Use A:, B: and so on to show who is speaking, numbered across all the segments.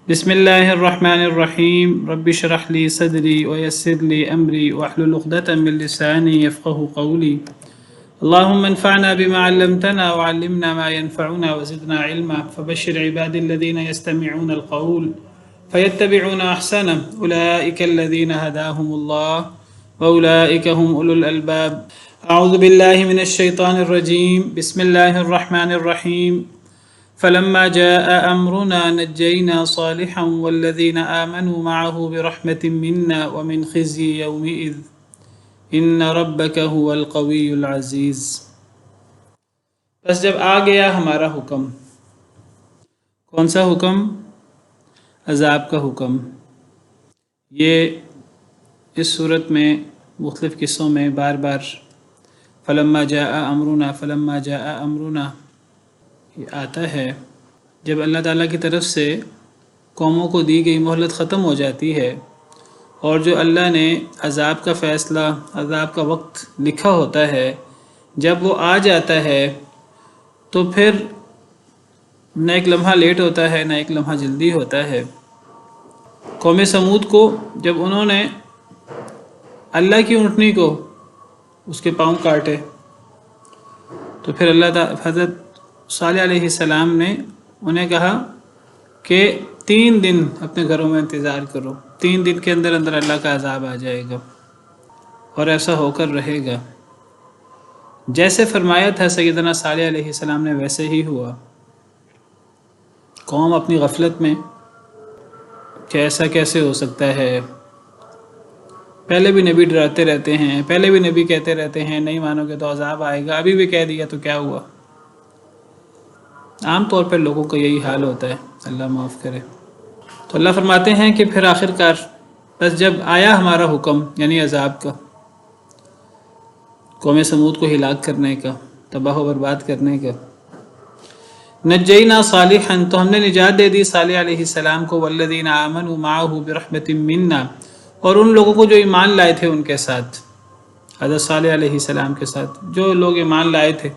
A: بسم الله الرحمن الرحيم رب اشرح لي صدري ويسر لي أمري واحلل عقدة من لساني يفقه قولي اللهم انفعنا بما علمتنا وعلمنا ما ينفعنا وزدنا علما فبشر عبادي الذين يستمعون القول فيتبعون أحسنه أولئك الذين هداهم الله وأولئك هم أولو الألباب. أعوذ بالله من الشيطان الرجيم. بسم الله الرحمن الرحيم. فلما جاء أمرنا نجينا صالحا والذين آمنوا معه برحمة منا ومن خزي يومئذ إن ربك هو القوي العزيز. بس جب آ گیا ہمارا حکم، کون سا حکم؟ عذاب کا حکم. یہ اس صورت میں مختلف قصوں میں بار بار فلما جاء امرنا فلما جاء امرنا یہ آتا ہے. جب اللہ تعالیٰ کی طرف سے قوموں کو دی گئی مہلت ختم ہو جاتی ہے اور جو اللہ نے عذاب کا فیصلہ، عذاب کا وقت لکھا ہوتا ہے، جب وہ آ جاتا ہے تو پھر نہ ایک لمحہ لیٹ ہوتا ہے نہ ایک لمحہ جلدی ہوتا ہے. قوم سمود کو جب انہوں نے اللہ کی اونٹنی کو اس کے پاؤں کاٹے تو پھر اللہ تعالیٰ حضرت صالح علیہ السلام نے انہیں کہا کہ 3 دن اپنے گھروں میں انتظار کرو، 3 دن کے اندر اندر اللہ کا عذاب آ جائے گا اور ایسا ہو کر رہے گا. جیسے فرمایا تھا سیدنا صالح علیہ السلام نے ویسے ہی ہوا. قوم اپنی غفلت میں کہ ایسا کیسے ہو سکتا ہے، پہلے بھی نبی ڈراتے رہتے ہیں، پہلے بھی نبی کہتے رہتے ہیں نہیں مانو گے تو عذاب آئے گا، ابھی بھی کہہ دیا تو کیا ہوا. عام طور پر لوگوں کا یہی حال ہوتا ہے، اللہ معاف کرے. تو اللہ فرماتے ہیں کہ پھر آخر کار بس جب آیا ہمارا حکم یعنی عذاب کا، قوم سمود کو ہلاک کرنے کا، تباہ و برباد کرنے کا، نجینا صالحا تو ہم نے نجات دے دی صالح علیہ السلام کو، والذین آمنوا معه برحمت منا اور ان لوگوں کو جو ایمان لائے تھے ان کے ساتھ، حضرت صالح علیہ السلام کے ساتھ جو لوگ ایمان لائے تھے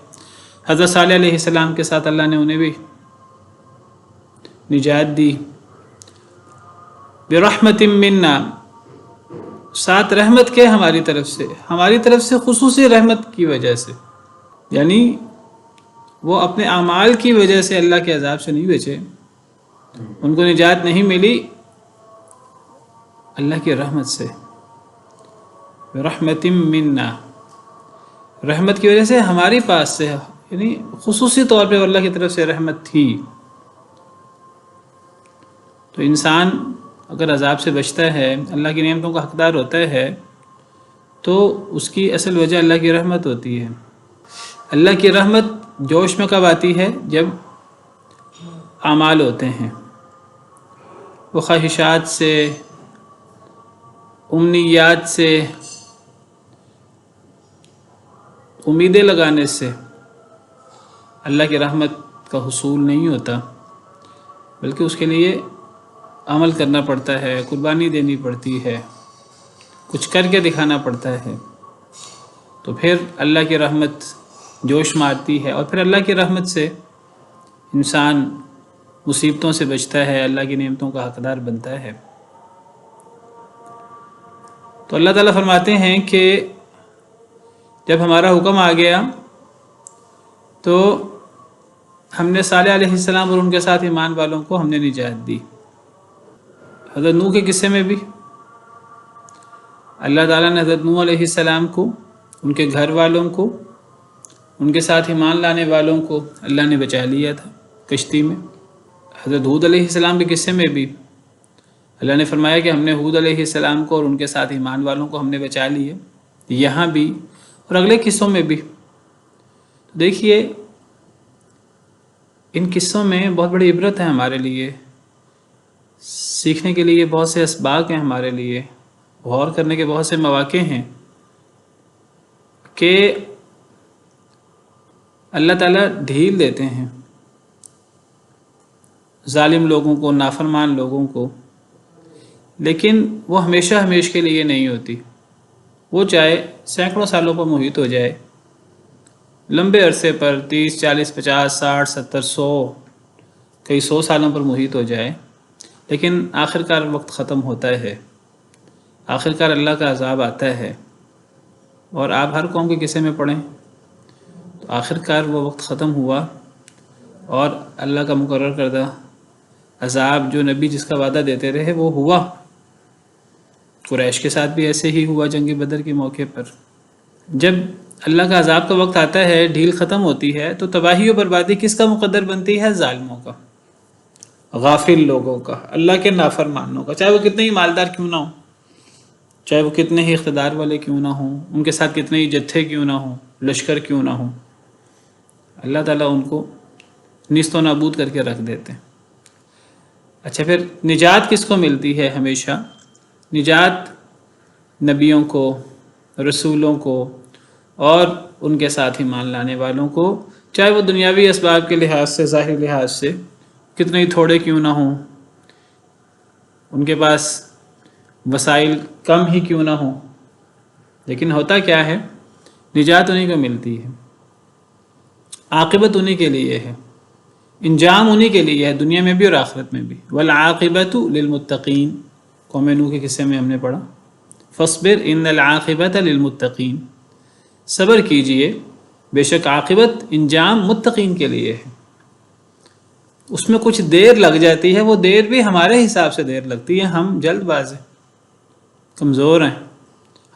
A: حضرت صالح علیہ السلام کے ساتھ اللہ نے انہیں بھی نجات دی. برحمت منا ساتھ رحمت کے ہماری طرف سے خصوصی رحمت کی وجہ سے، یعنی وہ اپنے اعمال کی وجہ سے اللہ کے عذاب سے نہیں بچے، ان کو نجات نہیں ملی، اللہ کی رحمت سے. برحمت منا رحمت کی وجہ سے ہماری پاس سے، یعنی خصوصی طور پہ اللہ کی طرف سے رحمت تھی. تو انسان اگر عذاب سے بچتا ہے، اللہ کی نعمتوں کا حقدار ہوتا ہے، تو اس کی اصل وجہ اللہ کی رحمت ہوتی ہے. اللہ کی رحمت جوش میں کب آتی ہے؟ جب اعمال ہوتے ہیں، وہ خواہشات سے، امنیات سے، امیدیں لگانے سے اللہ کی رحمت کا حصول نہیں ہوتا، بلکہ اس کے لیے عمل کرنا پڑتا ہے، قربانی دینی پڑتی ہے، کچھ کر کے دکھانا پڑتا ہے. تو پھر اللہ کی رحمت جوش مارتی ہے اور پھر اللہ کی رحمت سے انسان مصیبتوں سے بچتا ہے، اللہ کی نعمتوں کا حقدار بنتا ہے. تو اللہ تعالیٰ فرماتے ہیں کہ جب ہمارا حکم آ گیا تو ہم نے صالح علیہ السلام اور ان کے ساتھ ایمان والوں کو ہم نے نجات دی. حضرت نوح کے قصے میں بھی اللہ تعالیٰ نے حضرت نوح علیہ السلام کو، ان کے گھر والوں کو، ان کے ساتھ ایمان لانے والوں کو اللہ نے بچا لیا تھا کشتی میں. حضرت ہود علیہ السلام کے قصے میں بھی اللہ نے فرمایا کہ ہم نے ہود علیہ السلام کو اور ان کے ساتھ ایمان والوں کو ہم نے بچا لیے. یہاں بھی اور اگلے قصوں میں بھی دیکھیے، ان قصوں میں بہت بڑی عبرت ہے ہمارے لیے، سیکھنے کے لیے بہت سے اسباق ہیں، ہمارے لیے غور کرنے کے بہت سے مواقع ہیں کہ اللہ تعالیٰ ڈھیل دیتے ہیں ظالم لوگوں کو، نافرمان لوگوں کو، لیکن وہ ہمیشہ کے لیے نہیں ہوتی. وہ چاہے سینکڑوں سالوں پر محیط ہو جائے، لمبے عرصے پر 30 40 50 60 70 100 کئی 100 سالوں پر محیط ہو جائے، لیکن آخر کار وقت ختم ہوتا ہے، آخر کار اللہ کا عذاب آتا ہے، اور آپ ہر قوم کے قصے میں پڑھیں تو آخر کار وہ وقت ختم ہوا اور اللہ کا مقرر کردہ عذاب جو نبی جس کا وعدہ دیتے رہے وہ ہوا۔ قریش کے ساتھ بھی ایسے ہی ہوا جنگ بدر کے موقع پر۔ جب اللہ کا عذاب کا وقت آتا ہے، ڈھیل ختم ہوتی ہے، تو تباہی و بربادی کس کا مقدر بنتی ہے؟ ظالموں کا، غافل لوگوں کا، اللہ کے نافرمانوں کا، چاہے وہ کتنے ہی مالدار کیوں نہ ہوں، چاہے وہ کتنے ہی اقتدار والے کیوں نہ ہوں، ان کے ساتھ کتنے ہی جتھے کیوں نہ ہوں، لشکر کیوں نہ ہوں، اللہ تعالیٰ ان کو نیست و نابود کر کے رکھ دیتے ہیں۔ اچھا، پھر نجات کس کو ملتی ہے ہمیشہ؟ نجات نبیوں کو، رسولوں کو اور ان کے ساتھ ایمان لانے والوں کو، چاہے وہ دنیاوی اسباب کے لحاظ سے، ظاہری لحاظ سے کتنے ہی تھوڑے کیوں نہ ہوں، ان کے پاس وسائل کم ہی کیوں نہ ہوں، لیکن ہوتا کیا ہے؟ نجات انہی کو ملتی ہے، عاقبت انہی کے لیے ہے، انجام انہی کے لیے ہے، دنیا میں بھی اور آخرت میں بھی۔ والعاقبۃ للمتقین، قوم نوح کے قصے میں ہم نے پڑھا، فاصبر ان العاقبۃ للمتقین، صبر کیجئے بے شک عاقبت، انجام متقین کے لیے ہے۔ اس میں کچھ دیر لگ جاتی ہے، وہ دیر بھی ہمارے حساب سے دیر لگتی ہے، ہم جلد باز ہیں، کمزور ہیں،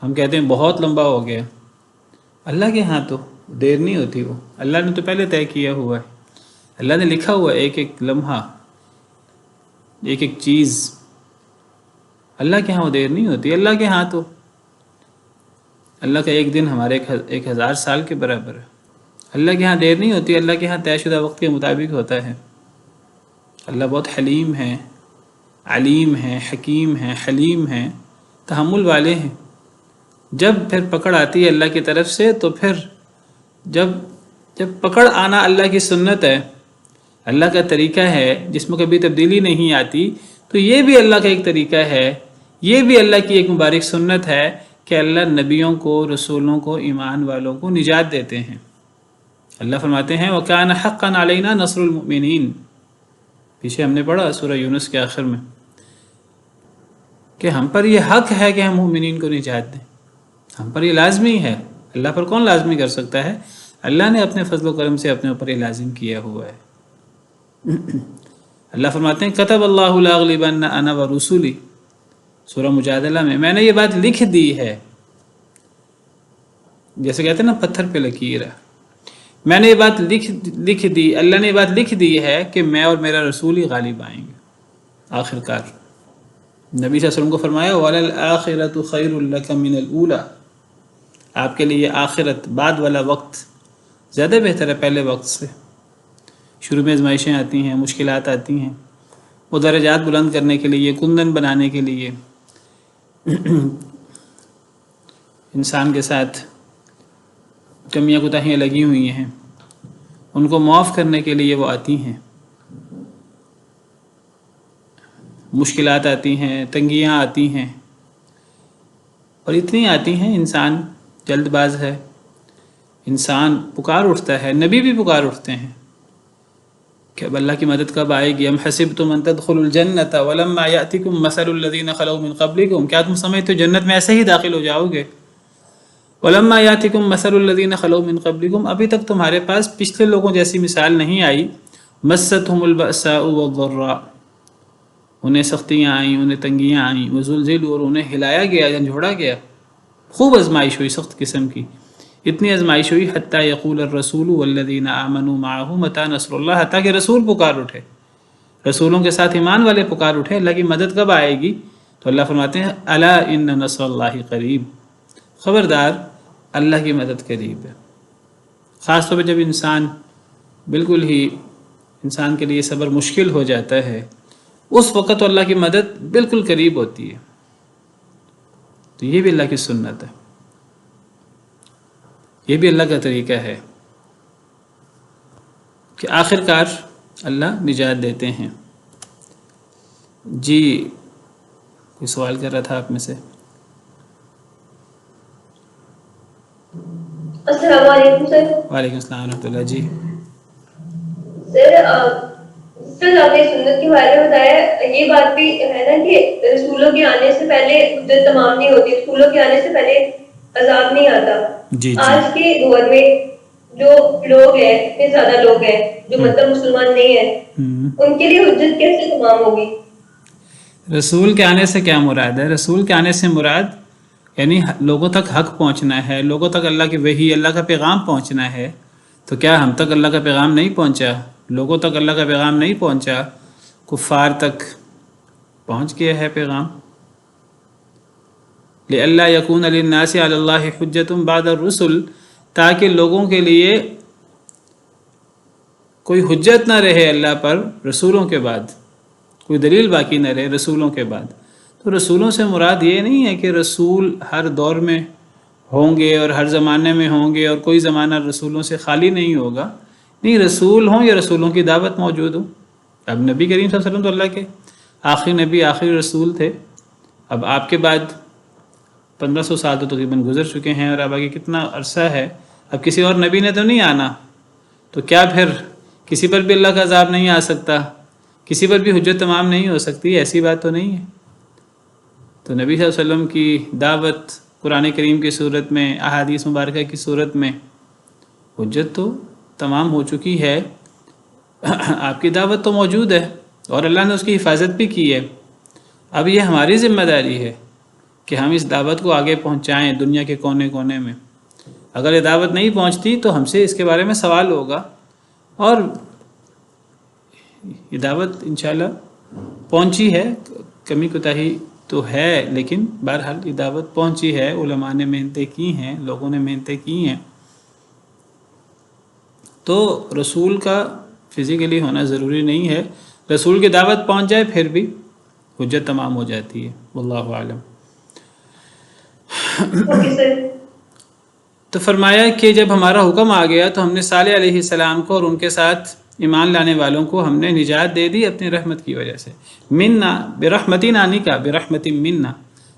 A: ہم کہتے ہیں بہت لمبا ہو گیا۔ اللہ کے ہاں تو دیر نہیں ہوتی، وہ اللہ نے تو پہلے طے کیا ہوا ہے، اللہ نے لکھا ہوا ہے ایک ایک لمحہ، ایک ایک چیز، اللہ کے ہاں وہ دیر نہیں ہوتی۔ اللہ کے ہاں تو اللہ کا ایک دن ہمارے 1000 سال کے برابر ہے۔ اللہ کے ہاں دیر نہیں ہوتی، اللہ کے ہاں طے شدہ وقت کے مطابق ہوتا ہے۔ اللہ بہت حلیم ہے، علیم ہے، حکیم ہے، حلیم ہے، تحمل والے ہیں۔ جب پھر پکڑ آتی ہے اللہ کی طرف سے، تو پھر جب پکڑ آنا اللہ کی سنت ہے، اللہ کا طریقہ ہے جس میں کبھی تبدیلی نہیں آتی، تو یہ بھی اللہ کا ایک طریقہ ہے، یہ بھی اللہ کی ایک مبارک سنت ہے کہ اللہ نبیوں کو، رسولوں کو، ایمان والوں کو نجات دیتے ہیں۔ اللہ فرماتے ہیں وَكَانَ حَقًّا عَلَيْنَا نَصْرُ الْمُؤْمِنِينَ، پیچھے ہم نے پڑھا سورہ یونس کے آخر میں کہ ہم پر یہ حق ہے کہ ہم مومنین کو نجات دیں، ہم پر یہ لازمی ہے۔ اللہ پر کون لازمی کر سکتا ہے؟ اللہ نے اپنے فضل و کرم سے اپنے اوپر یہ لازم کیا ہوا ہے۔ اللہ فرماتے ہیں کتب اللہ لأغلبن انا ورسولی، سورہ مجادلہ میں نے یہ بات لکھ دی ہے، جیسے کہتے ہیں نا پتھر پہ لکیر ہے، میں نے یہ بات لکھ دی، اللہ نے یہ بات لکھ دی ہے کہ میں اور میرا رسول ہی غالب آئیں گے آخر کار۔ نبی صلی اللہ علیہ وسلم کو فرمایا وَلَلْآخِرَةُ خَيْرٌ لَكَ مِنَ الْأُولَى، آپ کے لیے آخرت، بعد والا وقت زیادہ بہتر ہے پہلے وقت سے۔ شروع میں آزمائشیں آتی ہیں، مشکلات آتی ہیں، وہ درجات بلند کرنے کے لیے، کندن بنانے کے لیے، انسان کے ساتھ کمیاں کوتاہیاں لگی ہوئی ہیں، ان کو معاف کرنے کے لیے وہ آتی ہیں، مشکلات آتی ہیں، تنگیاں آتی ہیں، اور اتنی آتی ہیں انسان جلد باز ہے، انسان پکار اٹھتا ہے، نبی بھی پکار اٹھتے ہیں کہ اب اللہ کی مدد کب آئے گی۔ ام حسبتم ان تدخلوا الجنة ولما یأتکم مثل الذین خلوا من قبلکم، کیا تم سمجھتے ہو جنت میں ایسے ہی داخل ہو جاؤ گے؟ ولما یأتکم مثل الذین خلوا من قبلکم، ابھی تک تمہارے پاس پچھلے لوگوں جیسی مثال نہیں آئی، مستهم البأساء والضراء، انہیں سختیاں آئیں، انہیں تنگیاں آئیں، وزلزلوا، اور انہیں ہلایا گیا، جھنجھوڑا گیا، خوب آزمائش ہوئی، سخت قسم کی، اتنی آزمائش ہوئی حتی یقول الرسول والذین آمنوا معه متی نصر اللہ، حتیٰ کہ رسول پکار اٹھے، رسولوں کے ساتھ ایمان والے پکار اٹھے اللہ کی مدد کب آئے گی؟ تو اللہ فرماتے ہیں الا ان نصر اللہ قریب، خبردار اللہ کی مدد قریب ہے۔ خاص طور پہ جب انسان بالکل ہی انسان کے لیے صبر مشکل ہو جاتا ہے، اس وقت اللہ کی مدد بالکل قریب ہوتی ہے۔ تو یہ بھی اللہ کی سنت ہے، یہ بھی اللہ کا طریقہ ہے کہ آخر کار اللہ نجات دیتے ہیں۔ جی کوئی سوال کر رہا تھا آپ میں سے؟
B: السلام علیکم سر۔
A: وعلیکم السلام ورحمۃ اللہ۔ جی
B: سر استاد آپ نے سنت کے بارے میں بتایا، یہ بات بھی ہے نا کہ رسولوں کے آنے سے پہلے حجت تمام نہیں ہوتی، رسولوں کے آنے سے پہلے عذاب نہیں آتا.
A: جی
B: آج کے دور میں جو لوگ ہیں، اتنے زیادہ لوگ ہیں جو مطلب مسلمان نہیں ہیں، ان کے لیے حجت کیسے تمام ہوگی؟
A: رسول کے آنے سے کیا مراد ہے؟ رسول کے آنے سے مراد یعنی لوگوں تک حق پہنچنا ہے، لوگوں تک اللہ کی وحی، اللہ کا پیغام پہنچنا ہے. تو کیا ہم تک اللہ کا پیغام نہیں پہنچا؟ لوگوں تک اللہ کا پیغام نہیں پہنچا؟ کفار تک پہنچ گیا ہے پیغام. لِأَلَّا يَكُونَ لِلنَّاسِ عَلَى اللَّهِ حُجَّةٌ بَعْدَ الرُّسُلِ، تاکہ لوگوں کے لیے کوئی حجت نہ رہے اللہ پر رسولوں کے بعد، کوئی دلیل باقی نہ رہے رسولوں کے بعد. تو رسولوں سے مراد یہ نہیں ہے کہ رسول ہر دور میں ہوں گے اور ہر زمانے میں ہوں گے اور کوئی زمانہ رسولوں سے خالی نہیں ہوگا. نہیں، رسول ہوں یا رسولوں کی دعوت موجود ہو. اب نبی کریم صلی اللہ علیہ وسلم تو اللہ کے آخری نبی، آخری رسول تھے. اب آپ کے بعد 1500 سال تو تقریباً گزر چکے ہیں، اور اب آگے کتنا عرصہ ہے. اب کسی اور نبی نے تو نہیں آنا، تو کیا پھر کسی پر بھی اللہ کا عذاب نہیں آ سکتا؟ کسی پر بھی حجت تمام نہیں ہو سکتی؟ ایسی بات تو نہیں ہے. تو نبی صلی اللہ علیہ وسلم کی دعوت قرآن کریم کی صورت میں، احادیث مبارکہ کی صورت میں حجت تو تمام ہو چکی ہے. آپ کی دعوت تو موجود ہے اور اللہ نے اس کی حفاظت بھی کی ہے. اب یہ ہماری ذمہ داری ہے کہ ہم اس دعوت کو آگے پہنچائیں دنیا کے کونے کونے میں. اگر یہ دعوت نہیں پہنچتی تو ہم سے اس کے بارے میں سوال ہوگا، اور یہ دعوت انشاءاللہ پہنچی ہے. کمی کوتاہی تو ہے، لیکن بہرحال یہ دعوت پہنچی ہے. علماء نے محنتیں کی ہیں، لوگوں نے محنتیں کی ہیں. تو رسول کا فزیکلی ہونا ضروری نہیں ہے. رسول کی دعوت پہنچ جائے پھر بھی حجت تمام ہو جاتی ہے. واللہ عالم. تو فرمایا کہ جب ہمارا حکم آ گیا تو ہم نے صالح علیہ السلام کو اور ان کے ساتھ ایمان لانے والوں کو ہم نے نجات دے دی اپنی رحمت کی وجہ سے. منا برحمتی نانی کا برحمتی منا،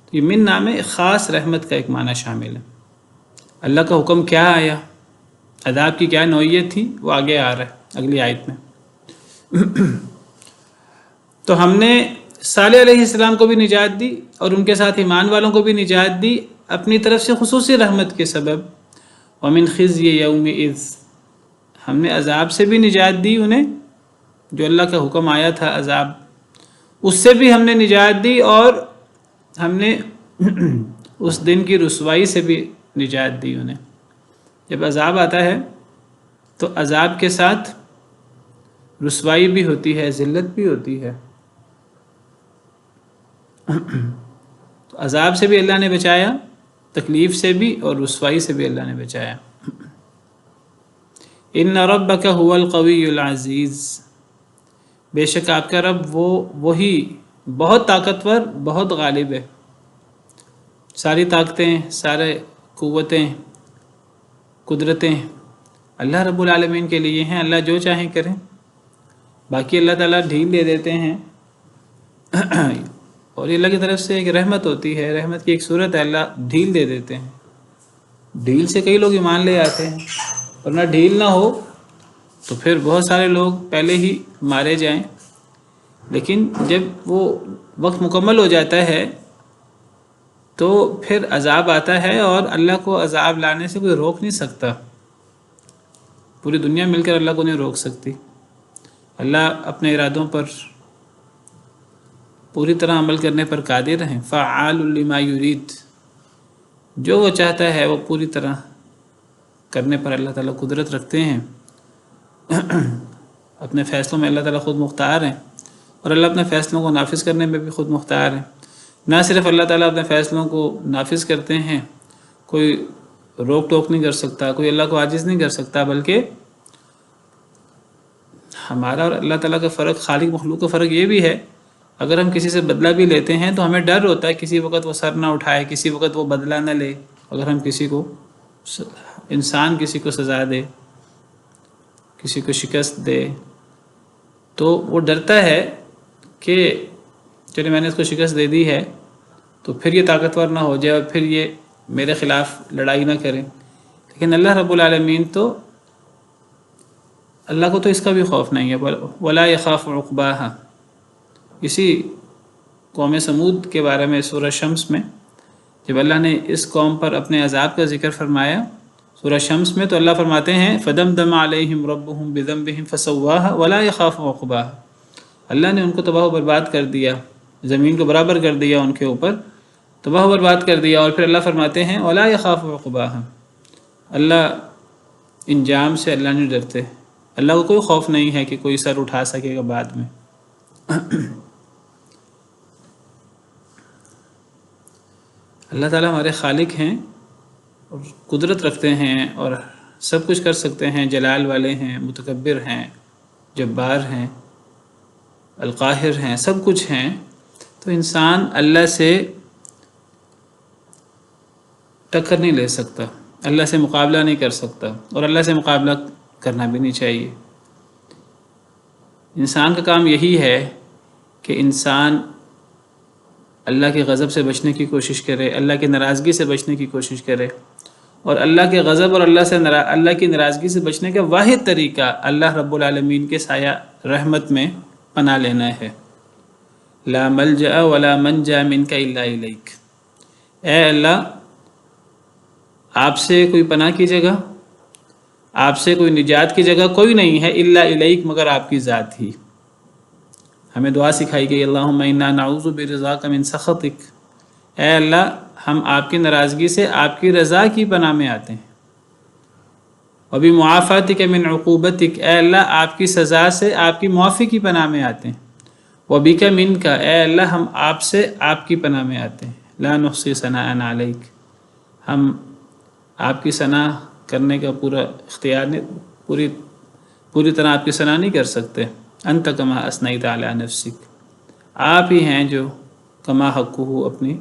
A: تو یہ منا میں خاص رحمت کا ایک معنی شامل ہے. اللہ کا حکم کیا آیا، عذاب کی کیا نوعیت تھی، وہ آگے آ رہا ہے اگلی آیت میں. تو ہم نے صالح علیہ السلام کو بھی نجات دی اور ان کے ساتھ ایمان والوں کو بھی نجات دی اپنی طرف سے خصوصی رحمت کے سبب. ومن خزی یومئذ، ہم نے عذاب سے بھی نجات دی انہیں، جو اللہ کا حکم آیا تھا عذاب، اس سے بھی ہم نے نجات دی، اور ہم نے اس دن کی رسوائی سے بھی نجات دی انہیں. جب عذاب آتا ہے تو عذاب کے ساتھ رسوائی بھی ہوتی ہے، ذلت بھی ہوتی ہے. تو عذاب سے بھی اللہ نے بچایا، تکلیف سے بھی، اور رسوائی سے بھی اللہ نے بچایا. ان ربک هو القوی العزیز، بے شک آپ کا رب وہی بہت طاقتور، بہت غالب ہے. ساری طاقتیں، سارے قوتیں، قدرتیں اللہ رب العالمین کے لیے ہیں. اللہ جو چاہیں کریں، باقی اللہ تعالیٰ ڈھیل دے دیتے ہیں. اور یہ اللہ کی طرف سے ایک رحمت ہوتی ہے، رحمت کی ایک صورت ہے، اللہ ڈھیل دے دیتے ہیں. ڈھیل سے کئی لوگ ایمان لے آتے ہیں، ورنہ ڈھیل نہ ہو تو پھر بہت سارے لوگ پہلے ہی مارے جائیں. لیکن جب وہ وقت مکمل ہو جاتا ہے تو پھر عذاب آتا ہے، اور اللہ کو عذاب لانے سے کوئی روک نہیں سکتا. پوری دنیا مل کر اللہ کو نہیں روک سکتی. اللہ اپنے ارادوں پر پوری طرح عمل کرنے پر قادر ہیں. فعال لما یرید، جو وہ چاہتا ہے وہ پوری طرح کرنے پر اللہ تعالیٰ قدرت رکھتے ہیں. اپنے فیصلوں میں اللہ تعالیٰ خود مختار ہیں، اور اللہ اپنے فیصلوں کو نافذ کرنے میں بھی خود مختار ہیں. نہ صرف اللہ تعالیٰ اپنے فیصلوں کو نافذ کرتے ہیں، کوئی روک ٹوک نہیں کر سکتا، کوئی اللہ کو عاجز نہیں کر سکتا، بلکہ ہمارا اور اللہ تعالیٰ کا فرق، خالق مخلوق کا فرق یہ بھی ہے، اگر ہم کسی سے بدلہ بھی لیتے ہیں تو ہمیں ڈر ہوتا ہے کسی وقت وہ سر نہ اٹھائے، کسی وقت وہ بدلہ نہ لے. اگر ہم کسی کو، انسان کسی کو سزا دے، کسی کو شکست دے، تو وہ ڈرتا ہے کہ چلے میں نے اس کو شکست دے دی ہے تو پھر یہ طاقتور نہ ہو جائے اور پھر یہ میرے خلاف لڑائی نہ کرے. لیکن اللہ رب العالمین تو اللہ کو تو اس کا بھی خوف نہیں ہے. ولا یخاف عقباہا. اسی قوم سمود کے بارے میں سورہ شمس میں جب اللہ نے اس قوم پر اپنے عذاب کا ذکر فرمایا سورہ شمس میں، تو اللہ فرماتے ہیں فَدَمْدَمَ عَلَيْهِمْ رَبُّهُمْ بِذَنبِهِمْ فَسَوَّاهَا وَلَا يَخَافُ عُقْبَاهَا. اللہ نے ان کو تباہ و برباد کر دیا، زمین کو برابر کر دیا ان کے اوپر، تباہ و برباد کر دیا. اور پھر اللہ فرماتے ہیں وَلَا يَخَافُ عُقْبَاهَا. اللہ انجام سے اللہ نہیں ڈرتے، اللہ کو کوئی خوف نہیں ہے کہ کوئی سر اٹھا سکے گا بعد میں. اللہ تعالیٰ ہمارے خالق ہیں اور قدرت رکھتے ہیں اور سب کچھ کر سکتے ہیں، جلال والے ہیں، متکبر ہیں، جبار ہیں، القاہر ہیں، سب کچھ ہیں. تو انسان اللہ سے ٹکر نہیں لے سکتا، اللہ سے مقابلہ نہیں کر سکتا، اور اللہ سے مقابلہ کرنا بھی نہیں چاہیے. انسان کا کام یہی ہے کہ انسان اللہ کے غضب سے بچنے کی کوشش کرے، اللہ کی ناراضگی سے بچنے کی کوشش کرے. اور اللہ کے غضب اور اللہ کی ناراضگی سے بچنے کا واحد طریقہ اللہ رب العالمین کے سایہ رحمت میں پناہ لینا ہے. لا ملجأ ولا منجا منک الا الیک. اے اللہ، آپ سے کوئی پناہ کی جگہ، آپ سے کوئی نجات کی جگہ کوئی نہیں ہے الا الیک، مگر آپ کی ذات ہی. ہمیں دعا سکھائی گئی اللہم انا نعوذ برضاک من سخطک. اے اللہ، ہم آپ کی ناراضگی سے آپ کی رضا کی پناہ میں آتے ہیں. وبمعافاتک من عقوبتک. اے اللہ، آپ کی سزا سے آپ کی معافی کی پناہ میں آتے ہیں. وبک منک. اے اللہ، ہم آپ سے آپ کی پناہ میں آتے ہیں. لا نحصی ثناء علیک. ہم آپ کی ثنا کرنے کا پورا اختیار نہیں، پوری طرح آپ کی ثنا نہیں کر سکتے. انت کما اثنیت علی نفسک. آپ ہی ہیں جو کما حقہ اپنی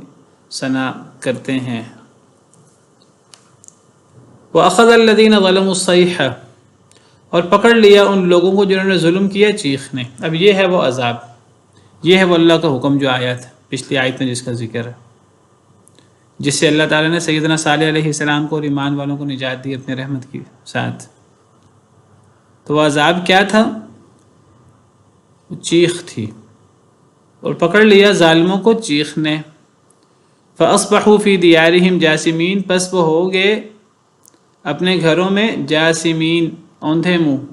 A: ثنا کرتے ہیں. وَأَخَذَ الَّذِينَ ظَلَمُوا الصَّيْحَةَ. اور پکڑ لیا ان لوگوں کو جنہوں نے ظلم کیا چیخ نے. اب یہ ہے وہ عذاب، یہ ہے وہ اللہ کا حکم جو آیا تھا پچھلی آیت میں جس کا ذکر ہے، جس سے اللہ تعالیٰ نے سیدنا صالح علیہ السلام کو اور ایمان والوں کو نجات دی اپنے رحمت کے ساتھ. تو وہ عذاب کیا تھا؟ وہ چیخ تھی، اور پکڑ لیا ظالموں کو چیخ نے. فَأَصْبَحُوا فِي دِيَارِهِمْ جَاثِمِينَ. پس وہ ہو گئے اپنے گھروں میں جاسمین، اوندھے منہ.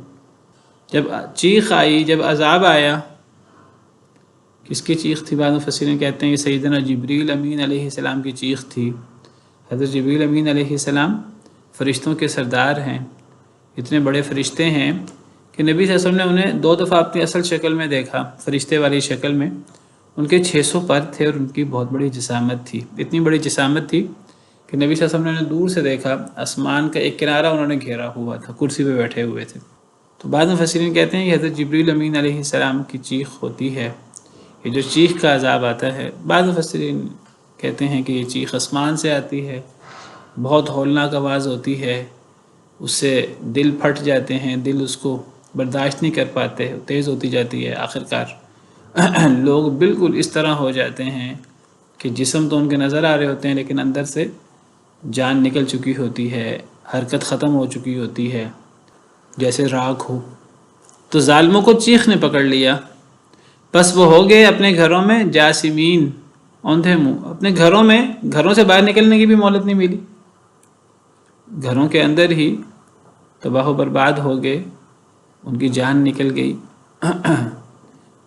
A: جب چیخ آئی، جب عذاب آیا، کس کی چیخ تھی؟ بعض مفسرین کہتے ہیں یہ سیدنا جبریل امین علیہ السلام کی چیخ تھی. حضرت جبریل امین علیہ السلام فرشتوں کے سردار ہیں، اتنے بڑے فرشتے ہیں کہ نبی صلی اللہ علیہ وسلم نے انہیں 2 دفعہ اپنی اصل شکل میں دیکھا، فرشتے والی شکل میں. ان کے 600 پر تھے اور ان کی بہت بڑی جسامت تھی، اتنی بڑی جسامت تھی کہ نبی صلی اللہ علیہ وسلم نے انہیں دور سے دیکھا. آسمان کا ایک کنارہ انہوں نے گھیرا ہوا تھا، کرسی پہ بیٹھے ہوئے تھے. تو بعض مفسرین کہتے ہیں یہ حضرت جبریل امین علیہ السلام کی چیخ ہوتی ہے، یہ جو چیخ کا عذاب آتا ہے. بعض مفسرین کہتے ہیں کہ یہ چیخ آسمان سے آتی ہے، بہت ہولناک آواز ہوتی ہے، اس سے دل پھٹ جاتے ہیں، دل اس کو برداشت نہیں کر پاتے، تیز ہوتی جاتی ہے. آخرکار لوگ بالکل اس طرح ہو جاتے ہیں کہ جسم تو ان کے نظر آ رہے ہوتے ہیں لیکن اندر سے جان نکل چکی ہوتی ہے، حرکت ختم ہو چکی ہوتی ہے، جیسے راکھ ہو. تو ظالموں کو چیخ نے پکڑ لیا. بس وہ ہو گئے اپنے گھروں میں جاسمین، اوندھے منہ. اپنے گھروں میں، گھروں سے باہر نکلنے کی بھی مہلت نہیں ملی، گھروں کے اندر ہی تباہ و برباد ہو گئے، ان کی جان نکل گئی.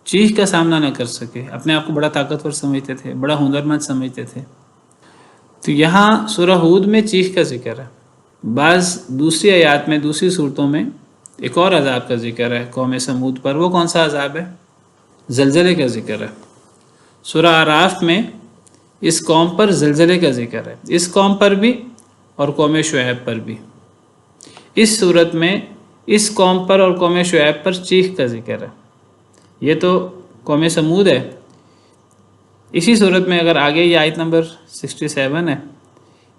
A: چیخ کا سامنا نہ کر سکے، اپنے آپ کو بڑا طاقتور سمجھتے تھے، بڑا ہنرمند سمجھتے تھے. تو یہاں سورہ ہود میں چیخ کا ذکر ہے. بعض دوسری آیات میں، دوسری صورتوں میں ایک اور عذاب کا ذکر ہے قوم سمود پر. وہ کون سا عذاب ہے؟ زلزلے کا ذکر ہے. سورہ اعراف میں اس قوم پر زلزلے کا ذکر ہے، اس قوم پر بھی اور قوم شعیب پر بھی. اس صورت میں اس قوم پر اور قوم شعیب پر چیخ کا ذکر ہے. یہ تو قوم سمود ہے. اسی صورت میں اگر آگے یہ آیت نمبر 67 ہے،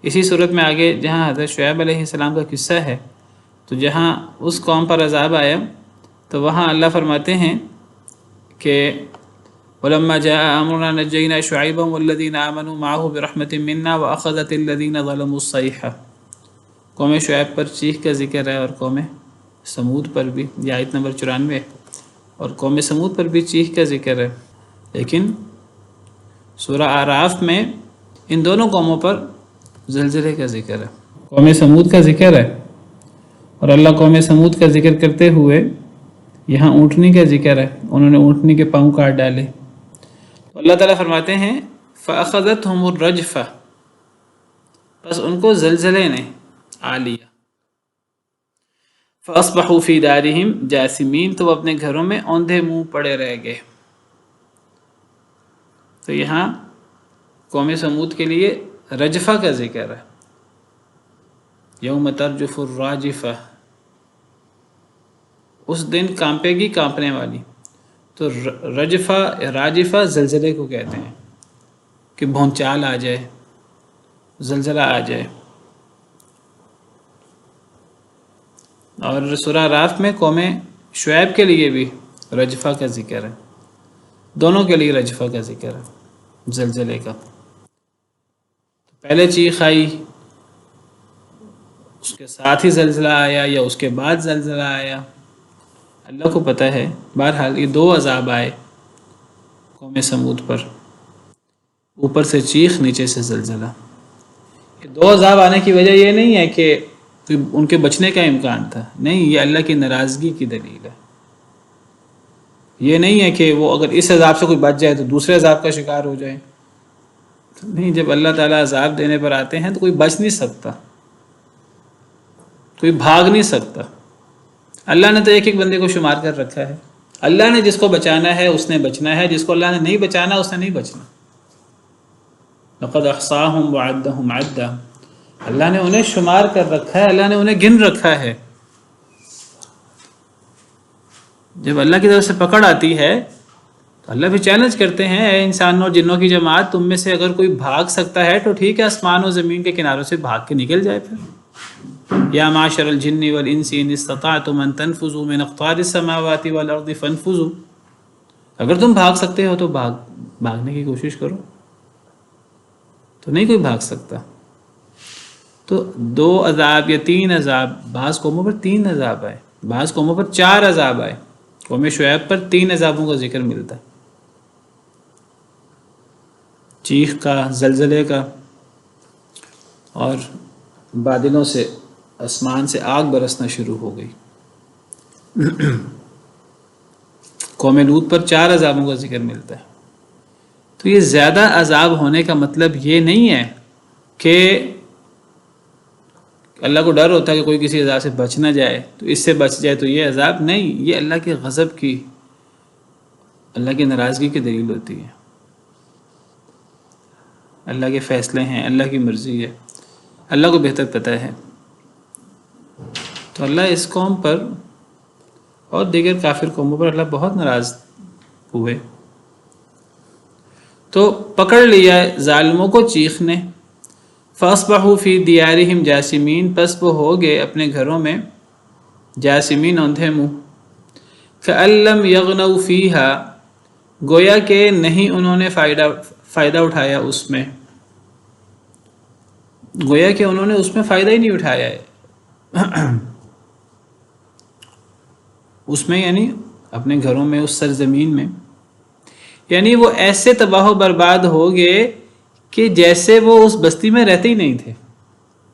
A: اسی صورت میں آگے جہاں حضرت شعیب علیہ السلام کا قصہ ہے، تو جہاں اس قوم پر عذاب آیا تو وہاں اللہ فرماتے ہیں کہ وَلَمَّا جَاءَ أَمْرُنَا نَجَّيْنَا شُعَيْبًا وَالَّذِينَ آمَنُوا مَعَهُ بِرَحْمَةٍ مِنَّا وَأَخَذَتِ الَّذِينَ ظَلَمُوا الصَّيْحَةُ. قوم شعیب پر چیخ کا ذکر ہے اور قوم سمود پر بھی، یہ آیت نمبر 94، اور قوم سمود پر بھی چیخ کا ذکر ہے، لیکن سورہ اعراف میں ان دونوں قوموں پر زلزلے کا ذکر ہے، قوم سمود کا ذکر ہے، اور اللہ قوم سمود کا ذکر کرتے ہوئے یہاں اونٹنی کا ذکر ہے، انہوں نے اونٹنی کے پاؤں کاٹ ڈالے، تو اللہ تعالیٰ فرماتے ہیں فَأَخَذَتْهُمُ الرَّجْفَةُ، بس ان کو زلزلے نے آ لیا، فَأَصْبَحُوا فِي دَارِهِمْ جَاثِمِينَ، تو وہ اپنے گھروں میں اوندھے منہ پڑے رہ گئے۔ تو یہاں قوم سمود کے لیے رجفہ کا ذکر ہے، یوم ترجف الراجفہ، اس دن کانپے گی کانپنے والی۔ تو رجفہ راجفہ زلزلے کو کہتے ہیں کہ بھونچال آ جائے، زلزلہ آ جائے۔ اور سورہ اعراف میں قوم شعیب کے لیے بھی رجفہ کا ذکر ہے، دونوں کے لیے رجفہ کا ذکر ہے زلزلے کا۔ پہلے چیخ آئی، اس کے ساتھ ہی زلزلہ آیا یا اس کے بعد زلزلہ آیا، اللہ کو پتہ ہے۔ بہرحال یہ دو عذاب آئے قوم سمود پر، اوپر سے چیخ، نیچے سے زلزلہ۔ یہ دو عذاب آنے کی وجہ یہ نہیں ہے کہ ان کے بچنے کا امکان تھا، نہیں، یہ اللہ کی ناراضگی کی دلیل ہے۔ یہ نہیں ہے کہ وہ اگر اس عذاب سے کوئی بچ جائے تو دوسرے عذاب کا شکار ہو جائے، نہیں، جب اللہ تعالیٰ عذاب دینے پر آتے ہیں تو کوئی بچ نہیں سکتا، کوئی بھاگ نہیں سکتا۔ اللہ نے تو ایک ایک بندے کو شمار کر رکھا ہے، اللہ نے جس کو بچانا ہے اس نے بچنا ہے، جس کو اللہ نے نہیں بچانا اس نے نہیں بچنا۔ لقد احصاهم وعدهم عدا، اللہ نے انہیں شمار کر رکھا ہے، اللہ نے انہیں گن رکھا ہے۔ جب اللہ کی طرف سے پکڑ آتی ہے تو اللہ بھی چیلنج کرتے ہیں، اے انسانوں اور جنوں کی جماعت، تم میں سے اگر کوئی بھاگ سکتا ہے تو ٹھیک ہے، آسمان و زمین کے کناروں سے بھاگ کے نکل جائے۔ پھر یا معاشر الجن والانس ان استطعتم ان تنفذوا من اقطار السماوات والارض فانفذوا، اگر تم بھاگ سکتے ہو تو بھاگنے کی کوشش کرو، تو نہیں کوئی بھاگ سکتا۔ تو دو عذاب یا تین عذاب، بعض قوموں پر تین عذاب آئے، بعض قوموں پر چار عذاب آئے، قوم شعیب پر تین عذابوں کا ذکر ملتا ہے، چیخ کا، زلزلے کا، اور بادلوں سے، آسمان سے آگ برسنا شروع ہو گئی۔ قوم لوط پر چار عذابوں کا ذکر ملتا ہے۔ تو یہ زیادہ عذاب ہونے کا مطلب یہ نہیں ہے کہ اللہ کو ڈر ہوتا ہے کہ کوئی کسی عذاب سے بچ نہ جائے تو اس سے بچ جائے تو یہ عذاب نہیں، یہ اللہ کے غضب کی، اللہ کی ناراضگی کی دلیل ہوتی ہے۔ اللہ کے فیصلے ہیں، اللہ کی مرضی ہے، اللہ کو بہتر پتہ ہے۔ تو اللہ اس قوم پر اور دیگر کافر قوموں پر اللہ بہت ناراض ہوئے، تو پکڑ لیا ظالموں کو چیخ نے۔ فَأَصْبَحُوا فِي دِيَارِهِمْ جَاثِمِينَ، پس وہ ہو گئے اپنے گھروں میں جاسمین، اوندھے منہ۔ كَأَن لَّمْ يَغْنَوْا فِيهَا، گویا کہ نہیں انہوں نے فائدہ اٹھایا اس میں، گویا کہ انہوں نے اس میں فائدہ ہی نہیں اٹھایا ہے۔ اس میں یعنی اپنے گھروں میں، اس سرزمین میں، یعنی وہ ایسے تباہ و برباد ہو گئے کہ جیسے وہ اس بستی میں رہتے ہی نہیں تھے،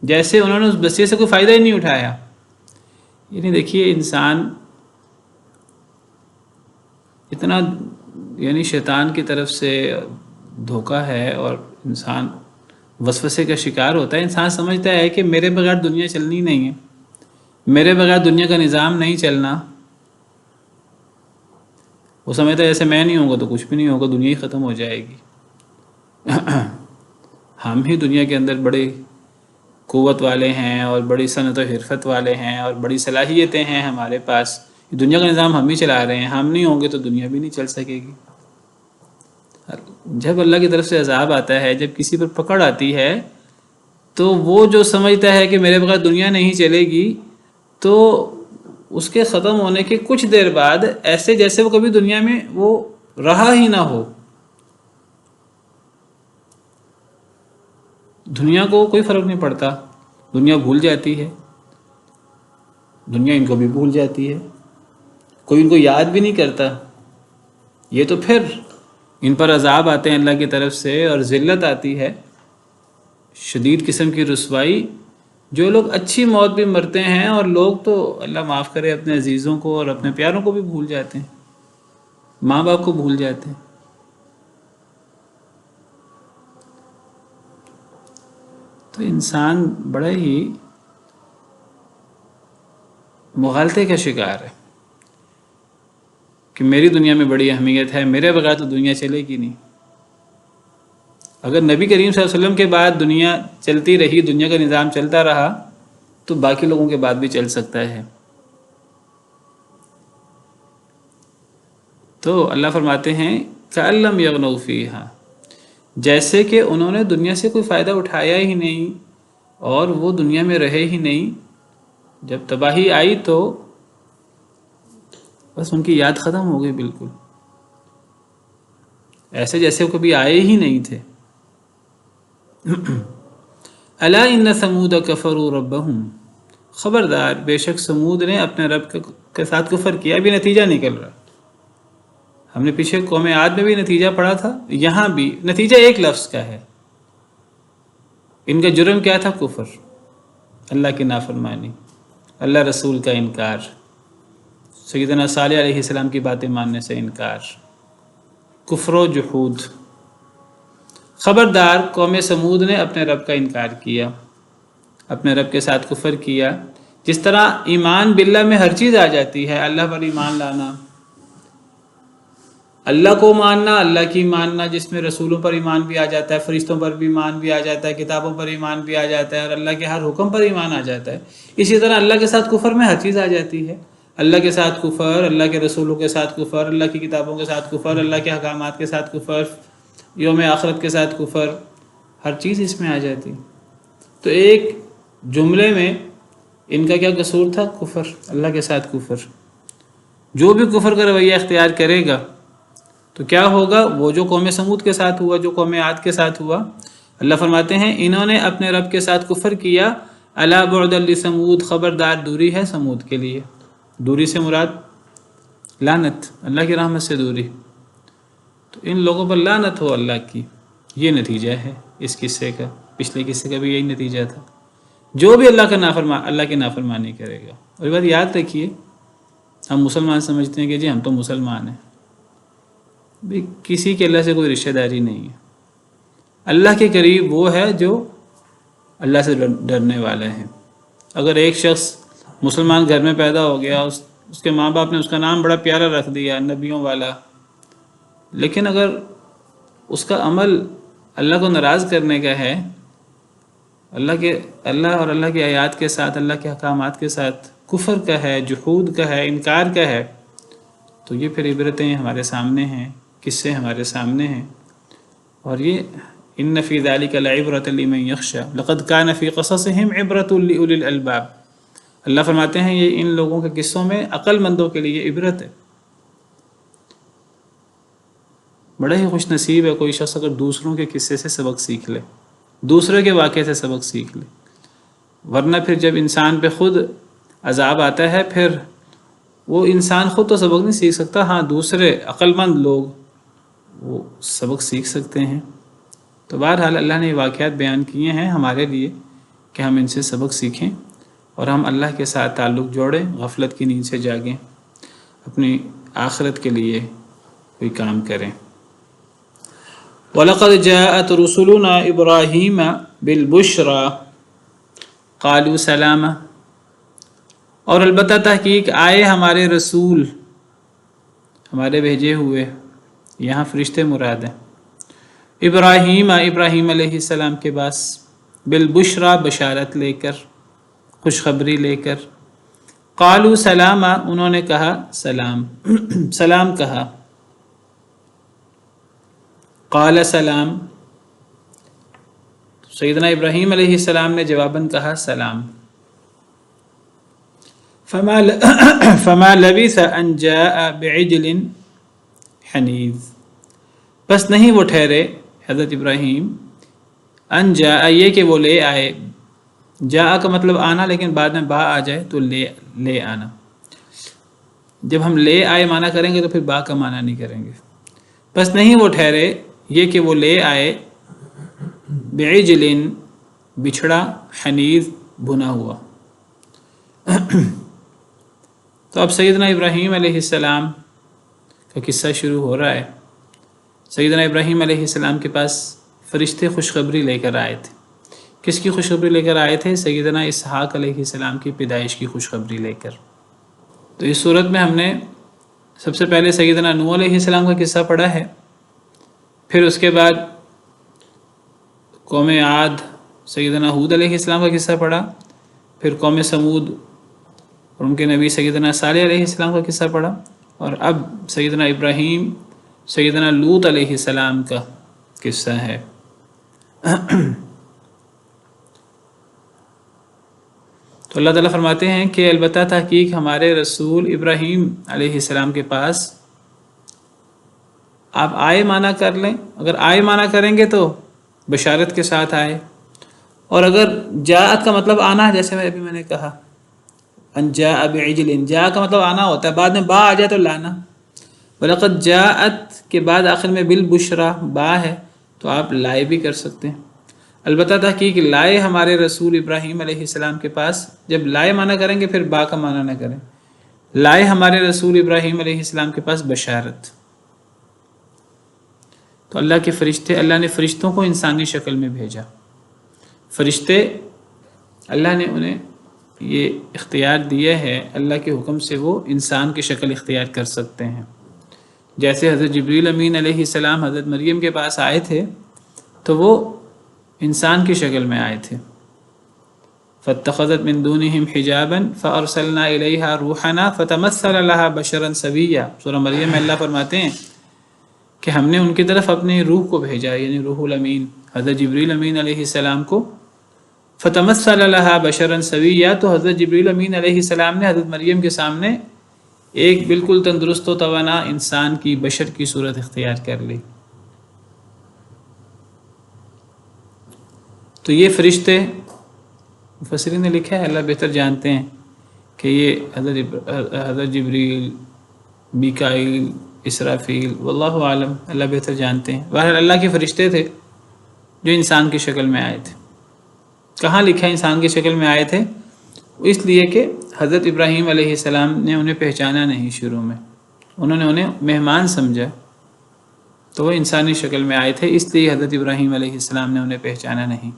A: جیسے انہوں نے اس بستی سے کوئی فائدہ ہی نہیں اٹھایا۔ یعنی دیکھیے انسان اتنا، یعنی شیطان کی طرف سے دھوکہ ہے اور انسان وسوسے کا شکار ہوتا ہے۔ انسان سمجھتا ہے کہ میرے بغیر دنیا چلنی نہیں ہے، میرے بغیر دنیا کا نظام نہیں چلنا۔ وہ سمجھتا ہے جیسے میں نہیں ہوں گا تو کچھ بھی نہیں ہوگا، دنیا ہی ختم ہو جائے گی۔ ہم ہی دنیا کے اندر بڑے قوت والے ہیں اور بڑی صنعت و حرفت والے ہیں اور بڑی صلاحیتیں ہیں ہمارے پاس، دنیا کا نظام ہم ہی چلا رہے ہیں، ہم نہیں ہوں گے تو دنیا بھی نہیں چل سکے گی۔ جب اللہ کی طرف سے عذاب آتا ہے، جب کسی پر پکڑ آتی ہے، تو وہ جو سمجھتا ہے کہ میرے بغیر دنیا نہیں چلے گی، تو اس کے ختم ہونے کے کچھ دیر بعد ایسے جیسے وہ کبھی دنیا میں وہ رہا ہی نہ ہو، دنیا کو کوئی فرق نہیں پڑتا، دنیا بھول جاتی ہے۔ دنیا ان کو بھی بھول جاتی ہے، کوئی ان کو یاد بھی نہیں کرتا۔ یہ تو پھر ان پر عذاب آتے ہیں اللہ کی طرف سے اور ذلت آتی ہے، شدید قسم کی رسوائی۔ جو لوگ اچھی موت بھی مرتے ہیں، اور لوگ تو اللہ معاف کرے اپنے عزیزوں کو اور اپنے پیاروں کو بھی بھول جاتے ہیں، ماں باپ کو بھول جاتے ہیں۔ تو انسان بڑا ہی مغالطے کا شکار ہے کہ میری دنیا میں بڑی اہمیت ہے، میرے بغیر تو دنیا چلے گی نہیں۔ اگر نبی کریم صلی اللہ علیہ وسلم کے بعد دنیا چلتی رہی، دنیا کا نظام چلتا رہا، تو باقی لوگوں کے بعد بھی چل سکتا ہے۔ تو اللہ فرماتے ہیں کَأَن لَّمْ يَغْنَوْا فِيهَا، جیسے کہ انہوں نے دنیا سے کوئی فائدہ اٹھایا ہی نہیں اور وہ دنیا میں رہے ہی نہیں۔ جب تباہی آئی تو بس ان کی یاد ختم ہو گئی، بالکل ایسے جیسے وہ کبھی آئے ہی نہیں تھے۔ الا ان ثمود کفروا ربهم، خبردار بے شک سمود نے اپنے رب کے ساتھ کفر کیا۔ ابھی نتیجہ نکل رہا، ہم نے پیچھے قوم عاد میں بھی نتیجہ پڑھا تھا، یہاں بھی نتیجہ ایک لفظ کا ہے۔ ان کا جرم کیا تھا؟ کفر، اللہ کی نافرمانی، اللہ رسول کا انکار، سیدنا صالح علیہ السلام کی باتیں ماننے سے انکار، کفر و جحود۔ خبردار قوم سمود نے اپنے رب کا انکار کیا، اپنے رب کے ساتھ کفر کیا۔ جس طرح ایمان باللہ میں ہر چیز آ جاتی ہے، اللہ پر ایمان لانا، اللہ کو ماننا، اللہ کی ماننا، جس میں رسولوں پر ایمان بھی آ جاتا ہے، فرشتوں پر بھی ایمان بھی آ جاتا ہے، کتابوں پر ایمان بھی آ جاتا ہے، اور اللہ کے ہر حکم پر ایمان آ جاتا ہے۔ اسی طرح اللہ کے ساتھ کفر میں ہر چیز آ جاتی ہے، اللہ کے ساتھ کفر، اللہ کے رسولوں کے ساتھ کفر، اللہ کی کتابوں کے ساتھ کفر، اللہ کے احکامات کے ساتھ کفر، یوم آخرت کے ساتھ کفر، ہر چیز اس میں آ جاتی۔ تو ایک جملے میں ان کا کیا قصور تھا؟ کفر، اللہ کے ساتھ کفر۔ جو بھی کفر کا رویہ اختیار کرے گا تو کیا ہوگا؟ وہ جو قوم سمود کے ساتھ ہوا، جو قوم عاد کے ساتھ ہوا۔ اللہ فرماتے ہیں انہوں نے اپنے رب کے ساتھ کفر کیا، الا بعدا لثمود، خبردار دوری ہے سمود کے لیے۔ دوری سے مراد لعنت، اللہ کی رحمت سے دوری۔ تو ان لوگوں پر لعنت ہو اللہ کی، یہ نتیجہ ہے اس قصے کا۔ پچھلے قصے کا بھی یہی نتیجہ تھا۔ جو بھی اللہ کی نافرمانی کرے گا، اور یہ بات یاد رکھیے، ہم مسلمان سمجھتے ہیں کہ جی ہم تو مسلمان ہیں، بھی کسی کے اللہ سے کوئی رشتہ داری نہیں ہے۔ اللہ کے قریب وہ ہے جو اللہ سے ڈرنے والا ہے۔ اگر ایک شخص مسلمان گھر میں پیدا ہو گیا، اس کے ماں باپ نے اس کا نام بڑا پیارا رکھ دیا، نبیوں والا، لیکن اگر اس کا عمل اللہ کو ناراض کرنے کا ہے، اللہ اور اللہ کی آیات کے ساتھ، اللہ کے احکامات کے ساتھ کفر کا ہے، جحود کا ہے، انکار کا ہے، تو یہ پھر عبرتیں ہمارے سامنے ہیں، قصے ہمارے سامنے ہیں۔ اور یہ ان فی ذلک لعبرۃ لمن یخشی لقد کان فی قصصہم عبرۃ لأولی الالباب۔ اللہ فرماتے ہیں یہ ان لوگوں کے قصوں میں عقل مندوں کے لیے عبرت ہے۔ بڑا ہی خوش نصیب ہے کوئی شخص اگر دوسروں کے قصے سے سبق سیکھ لے، دوسرے کے واقعے سے سبق سیکھ لے، ورنہ پھر جب انسان پہ خود عذاب آتا ہے، پھر وہ انسان خود تو سبق نہیں سیکھ سکتا، ہاں دوسرے عقل مند لوگ وہ سبق سیکھ سکتے ہیں۔ تو بہرحال اللہ نے یہ واقعات بیان کیے ہیں ہمارے لیے کہ ہم ان سے سبق سیکھیں اور ہم اللہ کے ساتھ تعلق جوڑیں، غفلت کی نیند سے جاگیں، اپنی آخرت کے لیے کوئی کام کریں۔ وَلَقَدْ جَاءَتْ رُسُلُنَا إِبْرَاهِيمَ بِالْبُشْرَى قَالُوا سَلَامًا، اور البتہ تحقیق آئے ہمارے رسول، ہمارے بھیجے ہوئے، یہاں فرشتے مراد ہیں، ابراہیم علیہ السلام کے پاس، بالبشرا بشارت لے کر، خوشخبری لے کر، قالوا سلاما انہوں نے کہا سلام، سلام کہا، قال سلام، سیدنا ابراہیم علیہ السلام نے جواباً کہا سلام۔ فما لبث ان جاء بعجل حنیذ، بس نہیں وہ ٹھہرے حضرت ابراہیم، ان جاء یہ کہ وہ لے آئے، جاء کا مطلب آنا، لیکن بعد میں با آ جائے تو لے آنا. جب ہم لے آئے معنی کریں گے تو پھر با کا معنی نہیں کریں گے. بس نہیں وہ ٹھہرے یہ کہ وہ لے آئے بعجل بچھڑا حنیذ بھنا ہوا. تو اب سیدنا ابراہیم علیہ السلام کا قصہ شروع ہو رہا ہے. سیدنا ابراہیم علیہ السلام کے پاس فرشتے خوشخبری لے کر آئے تھے. کس کی خوشخبری لے کر آئے تھے؟ سیدنا اسحاق علیہ السلام کی پیدائش کی خوشخبری لے کر. تو اس صورت میں ہم نے سب سے پہلے سیدنا نوح علیہ السلام کا قصہ پڑھا ہے، پھر اس کے بعد قوم عاد سیدنا ہود علیہ السلام کا قصہ پڑھا، پھر قوم سمود اور ان کے نبی سیدنا صالح علیہ السلام کا قصہ پڑھا، اور اب سیدنا ابراہیم سیدنا لوط علیہ السلام کا قصہ ہے. تو اللہ تعالیٰ فرماتے ہیں کہ البتہ تحقیق ہمارے رسول ابراہیم علیہ السلام کے پاس، آپ آئے معنی کر لیں، اگر آئے معنی کریں گے تو بشارت کے ساتھ آئے، اور اگر جاءت کا مطلب آنا ہے، جیسے میں نے کہا ان جاء بعجل، جاء کا مطلب آنا ہوتا ہے، بعد میں با آ جائے تو لانا. وَلَقَدْ جَاءَتْ کے بعد آخر میں بالبشرا با ہے تو آپ لائے بھی کر سکتے ہیں. البتہ تحقیق لائے ہمارے رسول ابراہیم علیہ السلام کے پاس. جب لائے معنی کریں گے پھر با کا معنی نہ کریں. لائے ہمارے رسول ابراہیم علیہ السلام کے پاس بشارت. تو اللہ کے فرشتے، اللہ نے فرشتوں کو انسانی شکل میں بھیجا. فرشتے اللہ نے انہیں یہ اختیار دیا ہے، اللہ کے حکم سے وہ انسان کی شکل اختیار کر سکتے ہیں. جیسے حضرت جبریل امین علیہ السلام حضرت مریم کے پاس آئے تھے تو وہ انسان کی شکل میں آئے تھے. فاتخذت من دونهم حجابا فارسلنا الیہا روحنا فتمثل لها بشرا سویا. سورہ مریم میں اللہ فرماتے ہیں کہ ہم نے ان کی طرف اپنے روح کو بھیجا، یعنی روح الامین حضرت جبریل امین علیہ السلام کو. فتمثل لها بشرا سویا، تو حضرت جبریل امین علیہ السلام نے حضرت مریم کے سامنے ایک بالکل تندرست و توانا انسان کی، بشر کی صورت اختیار کر لی. تو یہ فرشتے، مفسرین نے لکھا ہے، اللہ بہتر جانتے ہیں کہ یہ حضرت جبریل، میکائیل، اسرافیل، واللہ عالم، اللہ بہتر جانتے ہیں. بہرحال اللہ کے فرشتے تھے جو انسان کی شکل میں آئے تھے. کہاں لکھا ہے انسان کی شکل میں آئے تھے؟ اس لیے کہ حضرت ابراہیم علیہ السلام نے انہیں پہچانا نہیں. شروع میں انہوں نے انہیں مہمان سمجھا تو وہ انسانی شکل میں آئے تھے، اس لیے حضرت ابراہیم علیہ السلام نے انہیں پہچانا نہیں.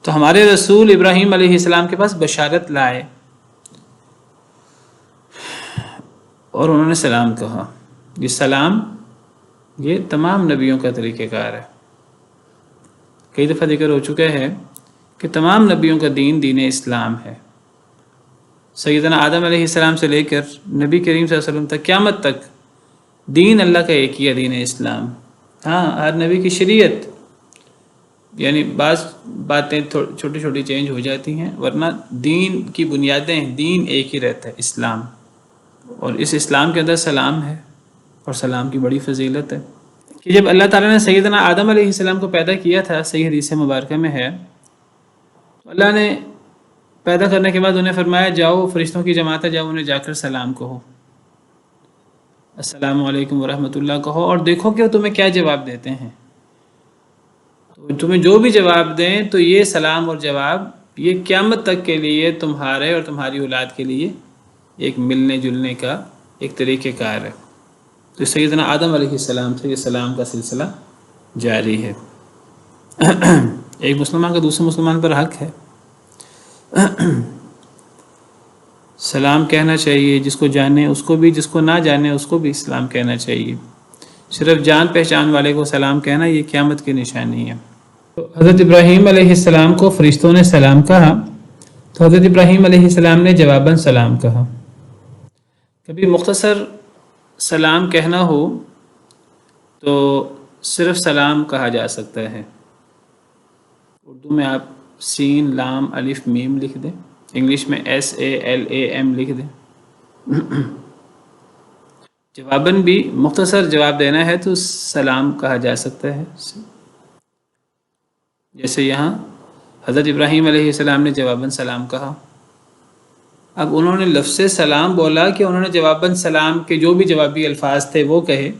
A: تو ہمارے رسول ابراہیم علیہ السلام کے پاس بشارت لائے اور انہوں نے سلام کہا. یہ سلام یہ تمام نبیوں کا طریقہ کار ہے. کئی دفعہ ذکر ہو چکا ہے کہ تمام نبیوں کا دین دین اسلام ہے. سیدنا آدم علیہ السلام سے لے کر نبی کریم صلی اللہ علیہ وسلم تک، قیامت تک دین اللہ کا ایک ہی ہے، دین اسلام. ہاں، ہر نبی کی شریعت، یعنی بعض باتیں چھوٹی چھوٹی چینج ہو جاتی ہیں، ورنہ دین کی بنیادیں، دین ایک ہی رہتا ہے، اسلام. اور اس اسلام کے اندر سلام ہے، اور سلام کی بڑی فضیلت ہے کہ جب اللہ تعالیٰ نے سیدنا آدم علیہ السلام کو پیدا کیا تھا، صحیح حدیث مبارکہ میں ہے، تو اللہ نے پیدا کرنے کے بعد انہیں فرمایا جاؤ، فرشتوں کی جماعت ہے، جاؤ انہیں جا کر سلام کہو، السلام علیکم ورحمۃ اللہ کہو، اور دیکھو کہ وہ تمہیں کیا جواب دیتے ہیں. تو تمہیں جو بھی جواب دیں تو یہ سلام اور جواب یہ قیامت تک کے لیے تمہارے اور تمہاری اولاد کے لیے ایک ملنے جلنے کا ایک طریقہ کار ہے. تو سیدنا آدم علیہ السلام سے یہ سلام کا سلسلہ جاری ہے. ایک مسلمان کا دوسرے مسلمان پر حق ہے، سلام کہنا چاہیے، جس کو جانے اس کو بھی، جس کو نہ جانے اس کو بھی سلام کہنا چاہیے. صرف جان پہچان والے کو سلام کہنا یہ قیامت کی نشانی ہے. تو حضرت ابراہیم علیہ السلام کو فرشتوں نے سلام کہا تو حضرت ابراہیم علیہ السلام نے جواباً سلام کہا. کبھی مختصر سلام کہنا ہو تو صرف سلام کہا جا سکتا ہے. اردو میں آپ سین لام الف میم لکھ دیں، انگلش میں SALAM لکھ دیں. جواباً بھی مختصر جواب دینا ہے تو سلام کہا جا سکتا ہے. جیسے یہاں حضرت ابراہیم علیہ السلام نے جواباً سلام کہا۔ اب انہوں نے لفظ سلام بولا کہ انہوں نے جواباً سلام کے جو بھی جوابی الفاظ تھے وہ کہے۔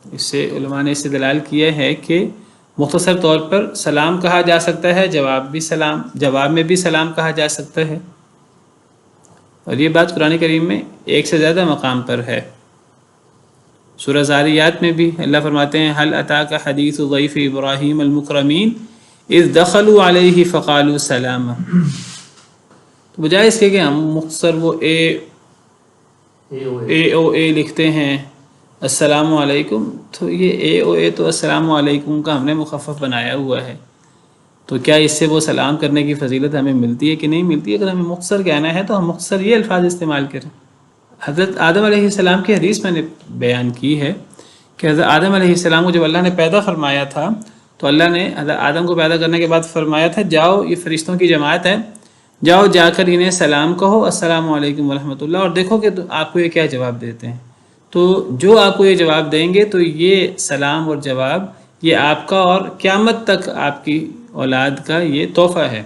A: اس سے علماء نے استدلال کیا ہے کہ مختصر طور پر سلام کہا جا سکتا ہے، جواب میں بھی سلام کہا جا سکتا ہے، اور یہ بات قرآن کریم میں ایک سے زیادہ مقام پر ہے۔ سورہ زاریات میں بھی اللہ فرماتے ہیں هل اتاک حدیث ضیف ابراہیم المکرمین اذ دخلوا علیہ فقالوا سلاما۔ تو بجائے اس کے کہ ہم مختصر وہ اے لکھتے ہیں السلام علیکم، تو یہ اے تو السلام علیکم کا ہم نے مخفف بنایا ہوا ہے، تو کیا اس سے وہ سلام کرنے کی فضیلت ہمیں ملتی ہے کہ نہیں ملتی؟ اگر ہمیں مختصر کہنا ہے تو ہم مختصر یہ الفاظ استعمال کریں۔ حضرت آدم علیہ السلام کی حدیث میں نے بیان کی ہے کہ حضرت آدم علیہ السلام کو جب اللہ نے پیدا فرمایا تھا تو اللہ نے حضرت آدم کو پیدا کرنے کے بعد فرمایا تھا جاؤ، یہ فرشتوں کی جماعت ہے، جاؤ جا کر انہیں سلام کہو السلام علیکم ورحمۃ اللہ، اور دیکھو کہ آپ کو یہ کیا جواب دیتے ہیں۔ تو جو آپ کو یہ جواب دیں گے تو یہ سلام اور جواب یہ آپ کا اور قیامت تک آپ کی اولاد کا یہ تحفہ ہے۔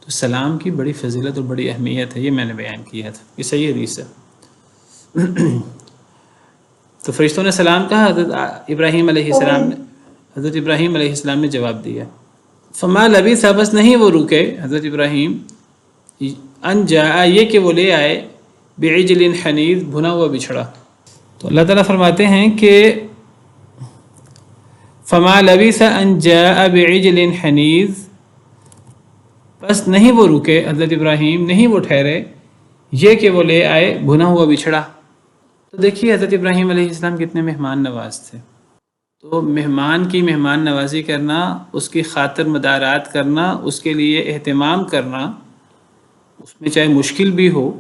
A: تو سلام کی بڑی فضیلت اور بڑی اہمیت ہے، یہ میں نے بیان کیا تھا، یہ صحیح حدیث ہے۔ تو فرشتوں نے سلام کہا، حضرت ابراہیم علیہ السلام نے جواب دیا۔ فما لبث، بس نہیں وہ رکے حضرت ابراہیم، ان جاء، یہ کہ وہ لے آئے، بعجل حنیذ، بھنا ہوا بچھڑا۔ تو اللہ تعالیٰ فرماتے ہیں کہ فما لبث ان جاء بعجل حنیذ، بس نہیں وہ رکے حضرت ابراہیم، نہیں وہ ٹھہرے، یہ کہ وہ لے آئے بھنا ہوا بچھڑا۔ تو دیکھیے حضرت ابراہیم علیہ السلام کتنے مہمان نواز تھے۔ تو مہمان کی مہمان نوازی کرنا، اس کی خاطر مدارات کرنا، اس کے لیے اہتمام کرنا، اس میں چاہے مشکل بھی ہو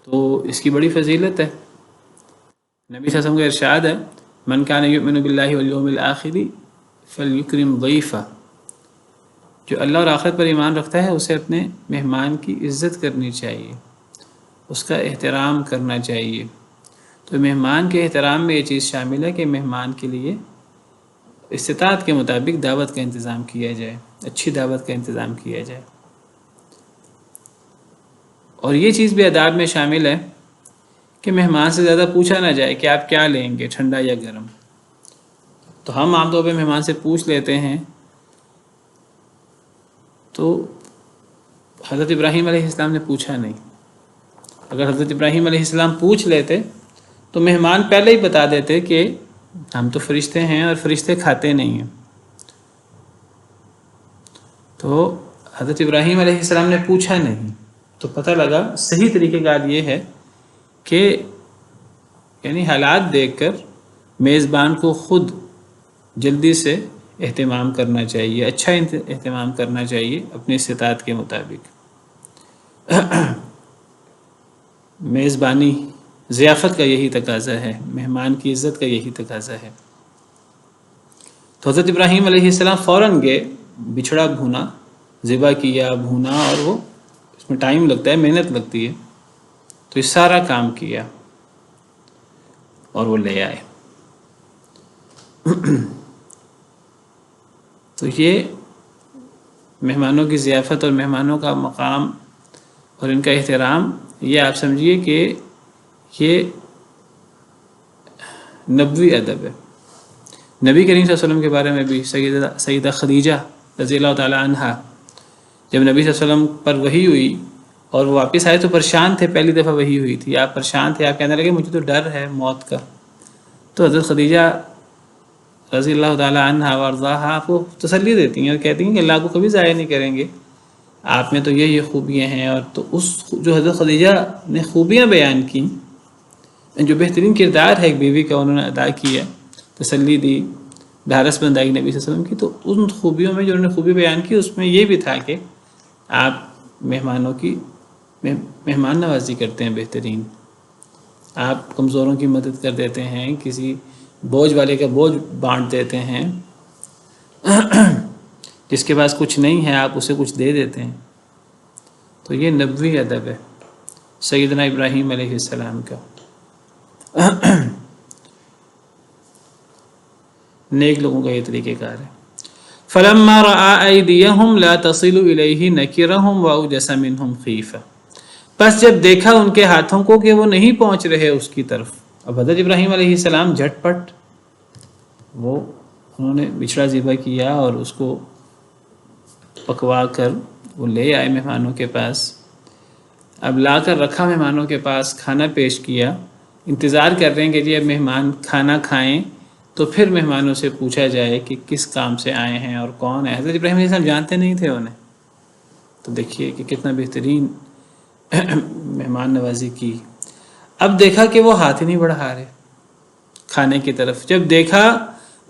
A: تو اس کی بڑی فضیلت ہے۔ نبی صلی اللہ علیہ وسلم کا ارشاد ہے من کان یؤمن باللہ والیوم الآخر فلیکرم ضیفہ، جو اللہ اور آخرت پر ایمان رکھتا ہے اسے اپنے مہمان کی عزت کرنی چاہیے، اس کا احترام کرنا چاہیے۔ تو مہمان کے احترام میں یہ چیز شامل ہے کہ مہمان کے لیے استطاعت کے مطابق دعوت کا انتظام کیا جائے، اچھی دعوت کا انتظام کیا جائے۔ اور یہ چیز بھی آداب میں شامل ہے کہ مہمان سے زیادہ پوچھا نہ جائے کہ آپ کیا لیں گے، ٹھنڈا یا گرم۔ تو ہم عام طور پہ مہمان سے پوچھ لیتے ہیں، تو حضرت ابراہیم علیہ السلام نے پوچھا نہیں۔ اگر حضرت ابراہیم علیہ السلام پوچھ لیتے تو مہمان پہلے ہی بتا دیتے کہ ہم تو فرشتے ہیں اور فرشتے کھاتے نہیں ہیں۔ تو حضرت ابراہیم علیہ السلام نے پوچھا نہیں، تو پتہ لگا صحیح طریقہ کار یہ ہے کہ یعنی حالات دیکھ کر میزبان کو خود جلدی سے اہتمام کرنا چاہیے، اچھا اہتمام کرنا چاہیے اپنی استطاعت کے مطابق۔ میزبانی ضیافت کا یہی تقاضا ہے، مہمان کی عزت کا یہی تقاضا ہے۔ تو حضرت ابراہیم علیہ السلام فوراً گئے، بچھڑا بھونا، ذبح کیا، بھونا، اور وہ اس میں ٹائم لگتا ہے، محنت لگتی ہے، تو یہ سارا کام کیا اور وہ لے آئے۔ تو یہ مہمانوں کی ضیافت اور مہمانوں کا مقام اور ان کا احترام، یہ آپ سمجھیے کہ یہ نبوی ادب ہے۔ نبی کریم صلی اللہ علیہ وسلم کے بارے میں بھی سیدہ خدیجہ رضی اللہ تعالی عنہا، جب نبی صلی اللہ علیہ وسلم پر وحی ہوئی اور وہ واپس آئے تو پریشان تھے، پہلی دفعہ وحی ہوئی تھی، آپ پریشان تھے، آپ کہنے لگے مجھے تو ڈر ہے موت کا۔ تو حضرت خدیجہ رضی اللہ تعالی عنہا وارضاہا آپ کو تسلی دیتی ہیں اور کہتی ہیں کہ اللہ کو کبھی ضائع نہیں کریں گے، آپ میں تو یہ خوبیاں ہیں۔ اور تو اس جو حضرت خدیجہ نے خوبیاں بیان کی، جو بہترین کردار ہے ایک بیوی کا انہوں نے ادا کیا، تسلی دی، ڈھارس بندائی نبی صلی اللہ علیہ وسلم کی، تو ان خوبیوں میں جو انہوں نے خوبی بیان کی اس میں یہ بھی تھا کہ آپ مہمانوں کی مہمان نوازی کرتے ہیں بہترین، آپ کمزوروں کی مدد کر دیتے ہیں، کسی بوجھ والے کا بوجھ بانٹ دیتے ہیں، جس کے پاس کچھ نہیں ہے آپ اسے کچھ دے دیتے ہیں۔ تو یہ نبوی ادب ہے سیدنا ابراہیم علیہ السلام کا۔ نیک لوگوں کا یہ طریقہ کار ہے۔ فلما رأى أيديهم لا تصل إليه نكرهم وأوجس منهم خيفة، پس جب دیکھا ان کے ہاتھوں کو کہ وہ نہیں پہنچ رہے اس کی طرف، اب حضرت ابراہیم علیہ السلام جھٹ پٹ انہوں نے بچھڑا ذبح کیا اور اس کو پکوا کر وہ لے آئے مہمانوں کے پاس. اب لا کر رکھا مہمانوں کے پاس، کھانا پیش کیا، انتظار کر رہے ہیں کہ جی اب مہمان کھانا کھائیں تو پھر مہمانوں سے پوچھا جائے کہ کس کام سے آئے ہیں اور کون ہے. حضرت ابراہیم علیہ السلام جانتے نہیں تھے انہیں. تو دیکھیے کہ کتنا بہترین مہمان نوازی کی. اب دیکھا کہ وہ ہاتھ ہی نہیں بڑھا رہے کھانے کی طرف. جب دیکھا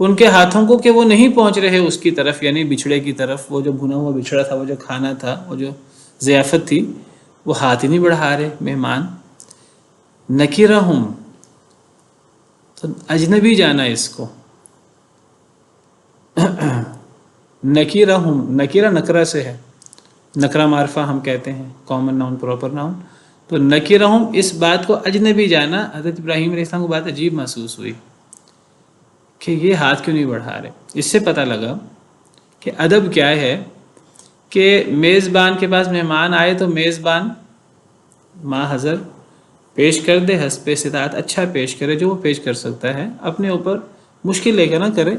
A: ان کے ہاتھوں کو کہ وہ نہیں پہنچ رہے اس کی طرف، یعنی بچھڑے کی طرف، وہ جو بھنا ہوا بچھڑا تھا، وہ جو کھانا تھا، وہ جو ضیافت تھی، وہ ہاتھ ہی نہیں بڑھا رہے مہمان. نکرہم، تو اجنبی جانا اس کو. نکرہم، نکرہ نکرہ سے ہے، نکرہ معرفہ ہم کہتے ہیں، کامن ناؤن پراپر ناؤن. تو نکرہم، اس بات کو اجنبی جانا. حضرت ابراہیم علیہ السلام کو بات عجیب محسوس ہوئی کہ یہ ہاتھ کیوں نہیں بڑھا رہے. اس سے پتہ لگا کہ ادب کیا ہے کہ میزبان کے پاس مہمان آئے تو میزبان ما حضر پیش کر دے، حسب استطاعت اچھا پیش کرے، جو وہ پیش کر سکتا ہے، اپنے اوپر مشکل لے کے نہ کرے،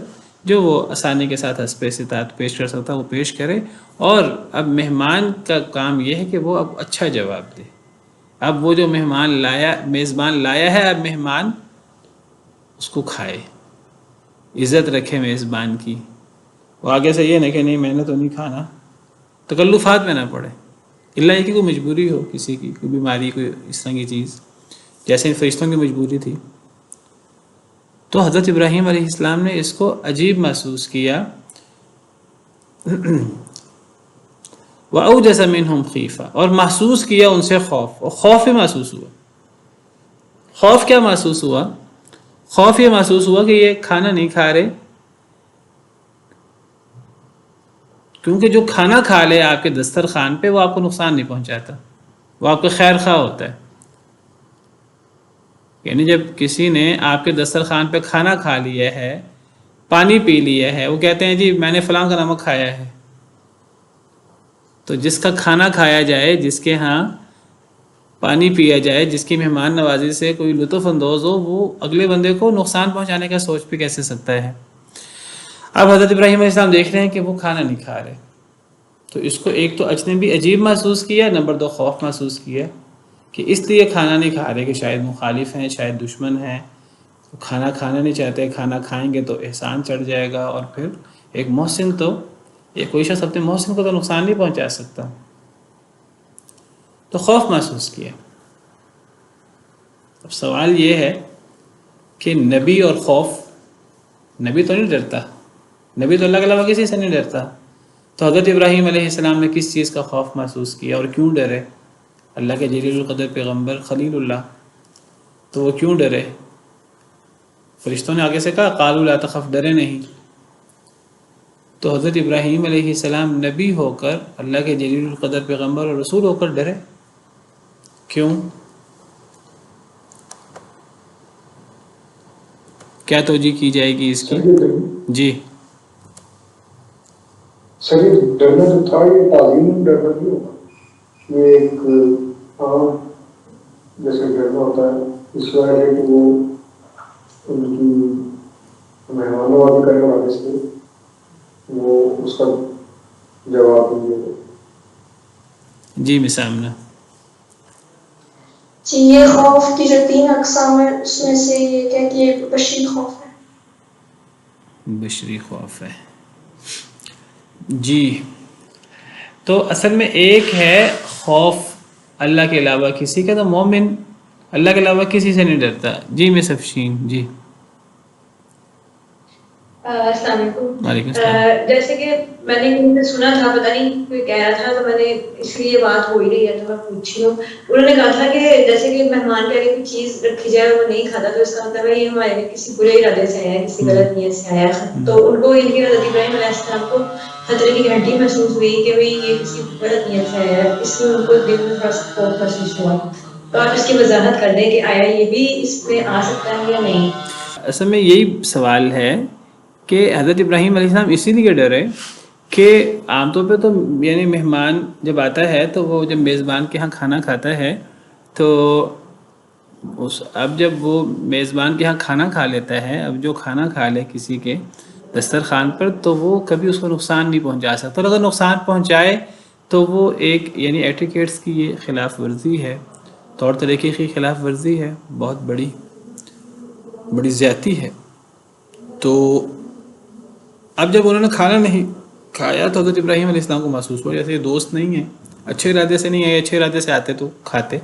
A: جو وہ آسانی کے ساتھ حسب استطاعت پیش کر سکتا ہے وہ پیش کرے. اور اب مہمان کا کام یہ ہے کہ وہ اب اچھا جواب دے. اب وہ جو مہمان لایا، میزبان لایا ہے، اب مہمان اس کو کھائے، عزت رکھے میزبان کی. وہ آگے سے یہ نہیں کہ نہیں میں نے تو نہیں کھانا، تکلفات میں نہ پڑے، اللہ یہ کہ کوئی مجبوری ہو، کسی کی کوئی بیماری، کوئی اس طرح کی چیز، جیسے فرشتوں کی مجبوری تھی. تو حضرت ابراہیم علیہ السلام نے اس کو عجیب محسوس کیا. وَأَوْجَسَ مِنْهُمْ خِيفَةً، اور محسوس کیا ان سے خوف. اور خوف ہی محسوس ہوا. خوف کیا محسوس ہوا؟ خوف یہ محسوس ہوا کہ یہ کھانا نہیں کھا رہے، کیونکہ جو کھانا کھا لے آپ کے دسترخوان پہ وہ آپ کو نقصان نہیں پہنچاتا، وہ آپ کا خیر خواہ ہوتا ہے. یعنی جب کسی نے آپ کے دسترخوان پہ کھانا کھا لیا ہے، پانی پی لیا ہے، وہ کہتے ہیں جی میں نے فلاں کا نمک کھایا ہے. تو جس کا کھانا کھایا جائے، جس کے ہاں پانی پیا جائے، جس کی مہمان نوازی سے کوئی لطف اندوز ہو، وہ اگلے بندے کو نقصان پہنچانے کا سوچ بھی کیسے سکتا ہے. اب حضرت ابراہیم علیہ السلام دیکھ رہے ہیں کہ وہ کھانا نہیں کھا رہے. تو اس کو ایک تو اجنبی عجیب محسوس کیا، نمبر 2 خوف محسوس کیا کہ اس لیے کھانا نہیں کھا رہے کہ شاید مخالف ہیں، شاید دشمن ہیں، کھانا کھانا نہیں چاہتے، کھانا کھائیں گے تو احسان چڑھ جائے گا، اور پھر ایک محسن تو، ایک کوئی شخص اپنے محسن کو تو نقصان نہیں پہنچا سکتا. تو خوف محسوس کیا. اب سوال یہ ہے کہ نبی اور خوف، نبی تو نہیں ڈرتا، نبی تو اللہ کے علاوہ کسی سے نہیں ڈرتا. تو حضرت ابراہیم علیہ السلام نے کس چیز کا خوف محسوس کیا اور کیوں ڈرے؟ اللہ کے جلیل القدر پیغمبر خلیل اللہ، تو وہ کیوں ڈرے؟ فرشتوں نے آگے سے کہا قالوا لا تخف، ڈرے نہیں. تو حضرت ابراہیم علیہ السلام نبی ہو کر، اللہ کے جلیل القدر پیغمبر اور رسول ہو کر ڈرے کیوں؟ کیا توجہ کی جائے گی اس کی؟ جی
C: صحیح، ڈرنا تو تھا، یہ تعظیم ڈرنا نہیں ہوگا، یہ ایک عام جیسے ڈرنا ہوتا ہے. اس وجہ ہے کہ وہ ان کی مہمانوں والی کرنے والے سے وہ اس کا جواب نہیں دے.
A: جی مسامنہ.
D: جی یہ خوف کی جو 3 اقسام ہیں اس میں سے یہ کیا کہ یہ بشری خوف ہے.
A: بشری خوف ہے. جی تو اصل میں ایک ہے خوف اللہ کے علاوہ کسی کا، تو مومن اللہ کے علاوہ کسی سے نہیں ڈرتا. جی مس افشین. جی
B: السلام علیکم.
A: وعلیکم السلام.
B: جیسے کہ میں نے کہیں سے سنا تھا، پتہ نہیں کوئی کہہ رہا تھا، تو میں نے اس لیے بات ہو ہی رہی ہے تو میں پوچھی ہوں. انہوں نے کہا تھا کہ جیسے کہ مہمان کے آگے کوئی چیز رکھی جائے وہ نہیں کھاتا تو اس کا مطلب ہے یہ ہمارے کسی برے ارادے سے آیا ہے، کسی غلط نیت سے آیا ہے. تو ان کو ان کے حضرت ابراہیم علیہ السلام کو خطرے کی گھنٹی محسوس ہوئی کہ بھئی یہ کسی غلط نیت سے آیا ہے، اس لیے ان کو دل میں تھوڑا سا خوف محسوس ہوا. تو آپ اس کی وضاحت کر دیں کہ آیا یہ بھی اس میں آ سکتا ہے یا نہیں.
A: اصل میں یہی سوال ہے کہ حضرت ابراہیم علیہ السلام اسی لیے ڈرے کہ عام طور پہ تو یعنی مہمان جب آتا ہے تو وہ جب میزبان کے ہاں کھانا کھاتا ہے تو اب جب وہ میزبان کے ہاں کھانا کھا لیتا ہے، اب جو کھانا کھا لے کسی کے دسترخوان پر تو وہ کبھی اس کو نقصان نہیں پہنچا سکتا، اور اگر نقصان پہنچائے تو وہ ایک یعنی ایٹیکیٹس کی یہ خلاف ورزی ہے، طور طریقے کی خلاف ورزی ہے، بہت بڑی زیادتی ہے۔ تو اب جب انہوں نے کھانا نہیں کھایا تو حضرت ابراہیم علیہ السلام کو محسوس ہوا جیسے یہ دوست نہیں ہیں، اچھے ارادے سے نہیں آئے، اچھے ارادے سے آتے تو کھاتے۔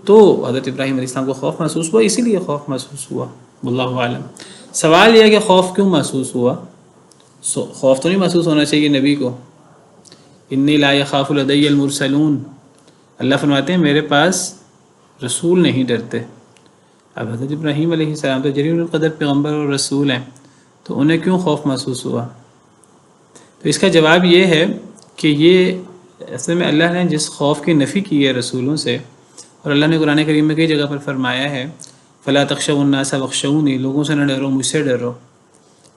A: تو حضرت ابراہیم علیہ السلام کو خوف محسوس ہوا، اسی لیے خوف محسوس ہوا، واللہ عالم۔ سوال یہ ہے کہ خوف کیوں محسوس ہوا؟ خوف تو نہیں محسوس ہونا چاہیے نبی کو۔ انی لا یخاف لدی المرسلون، اللہ فرماتے ہیں میرے پاس رسول نہیں ڈرتے۔ اب حضرت ابراہیم علیہ السلام تو جلیل القدر پیغمبر اور رسول ہیں، تو انہیں کیوں خوف محسوس ہوا؟ تو اس کا جواب یہ ہے کہ یہ اصل میں اللہ نے جس خوف کی نفی کی ہے رسولوں سے، اور اللہ نے قرآن کریم میں کئی جگہ پر فرمایا ہے فلا تخشوا الناس واخشونی، لوگوں سے نہ ڈرو مجھ سے ڈرو،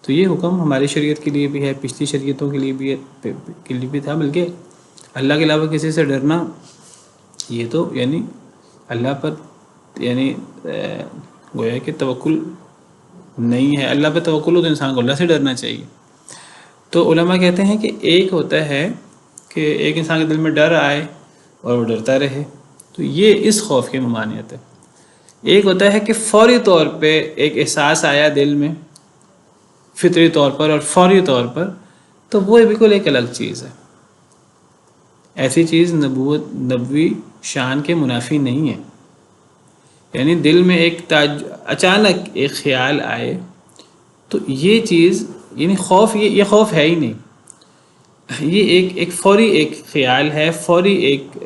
A: تو یہ حکم ہماری شریعت کے لیے بھی ہے، پچھلی شریعتوں کے لیے بھی تھا، بلکہ اللہ کے علاوہ کسی سے ڈرنا یہ تو یعنی اللہ پر یعنی گویا کہ توکل نہیں ہے، اللہ پہ توکل ہو تو انسان کو اللہ سے ڈرنا چاہیے۔ تو علماء کہتے ہیں کہ ایک ہوتا ہے کہ ایک انسان کے دل میں ڈر آئے اور وہ ڈرتا رہے، تو یہ اس خوف کی ممانعت ہے۔ ایک ہوتا ہے کہ فوری طور پہ ایک احساس آیا دل میں فطری طور پر اور فوری طور پر، تو وہ بالکل ایک الگ چیز ہے، ایسی چیز نبوی شان کے منافی نہیں ہے۔ یعنی دل میں ایک اچانک ایک خیال آئے تو یہ چیز یعنی خوف، یہ خوف ہے ہی نہیں، یہ ایک فوری ایک خیال ہے، فوری ایک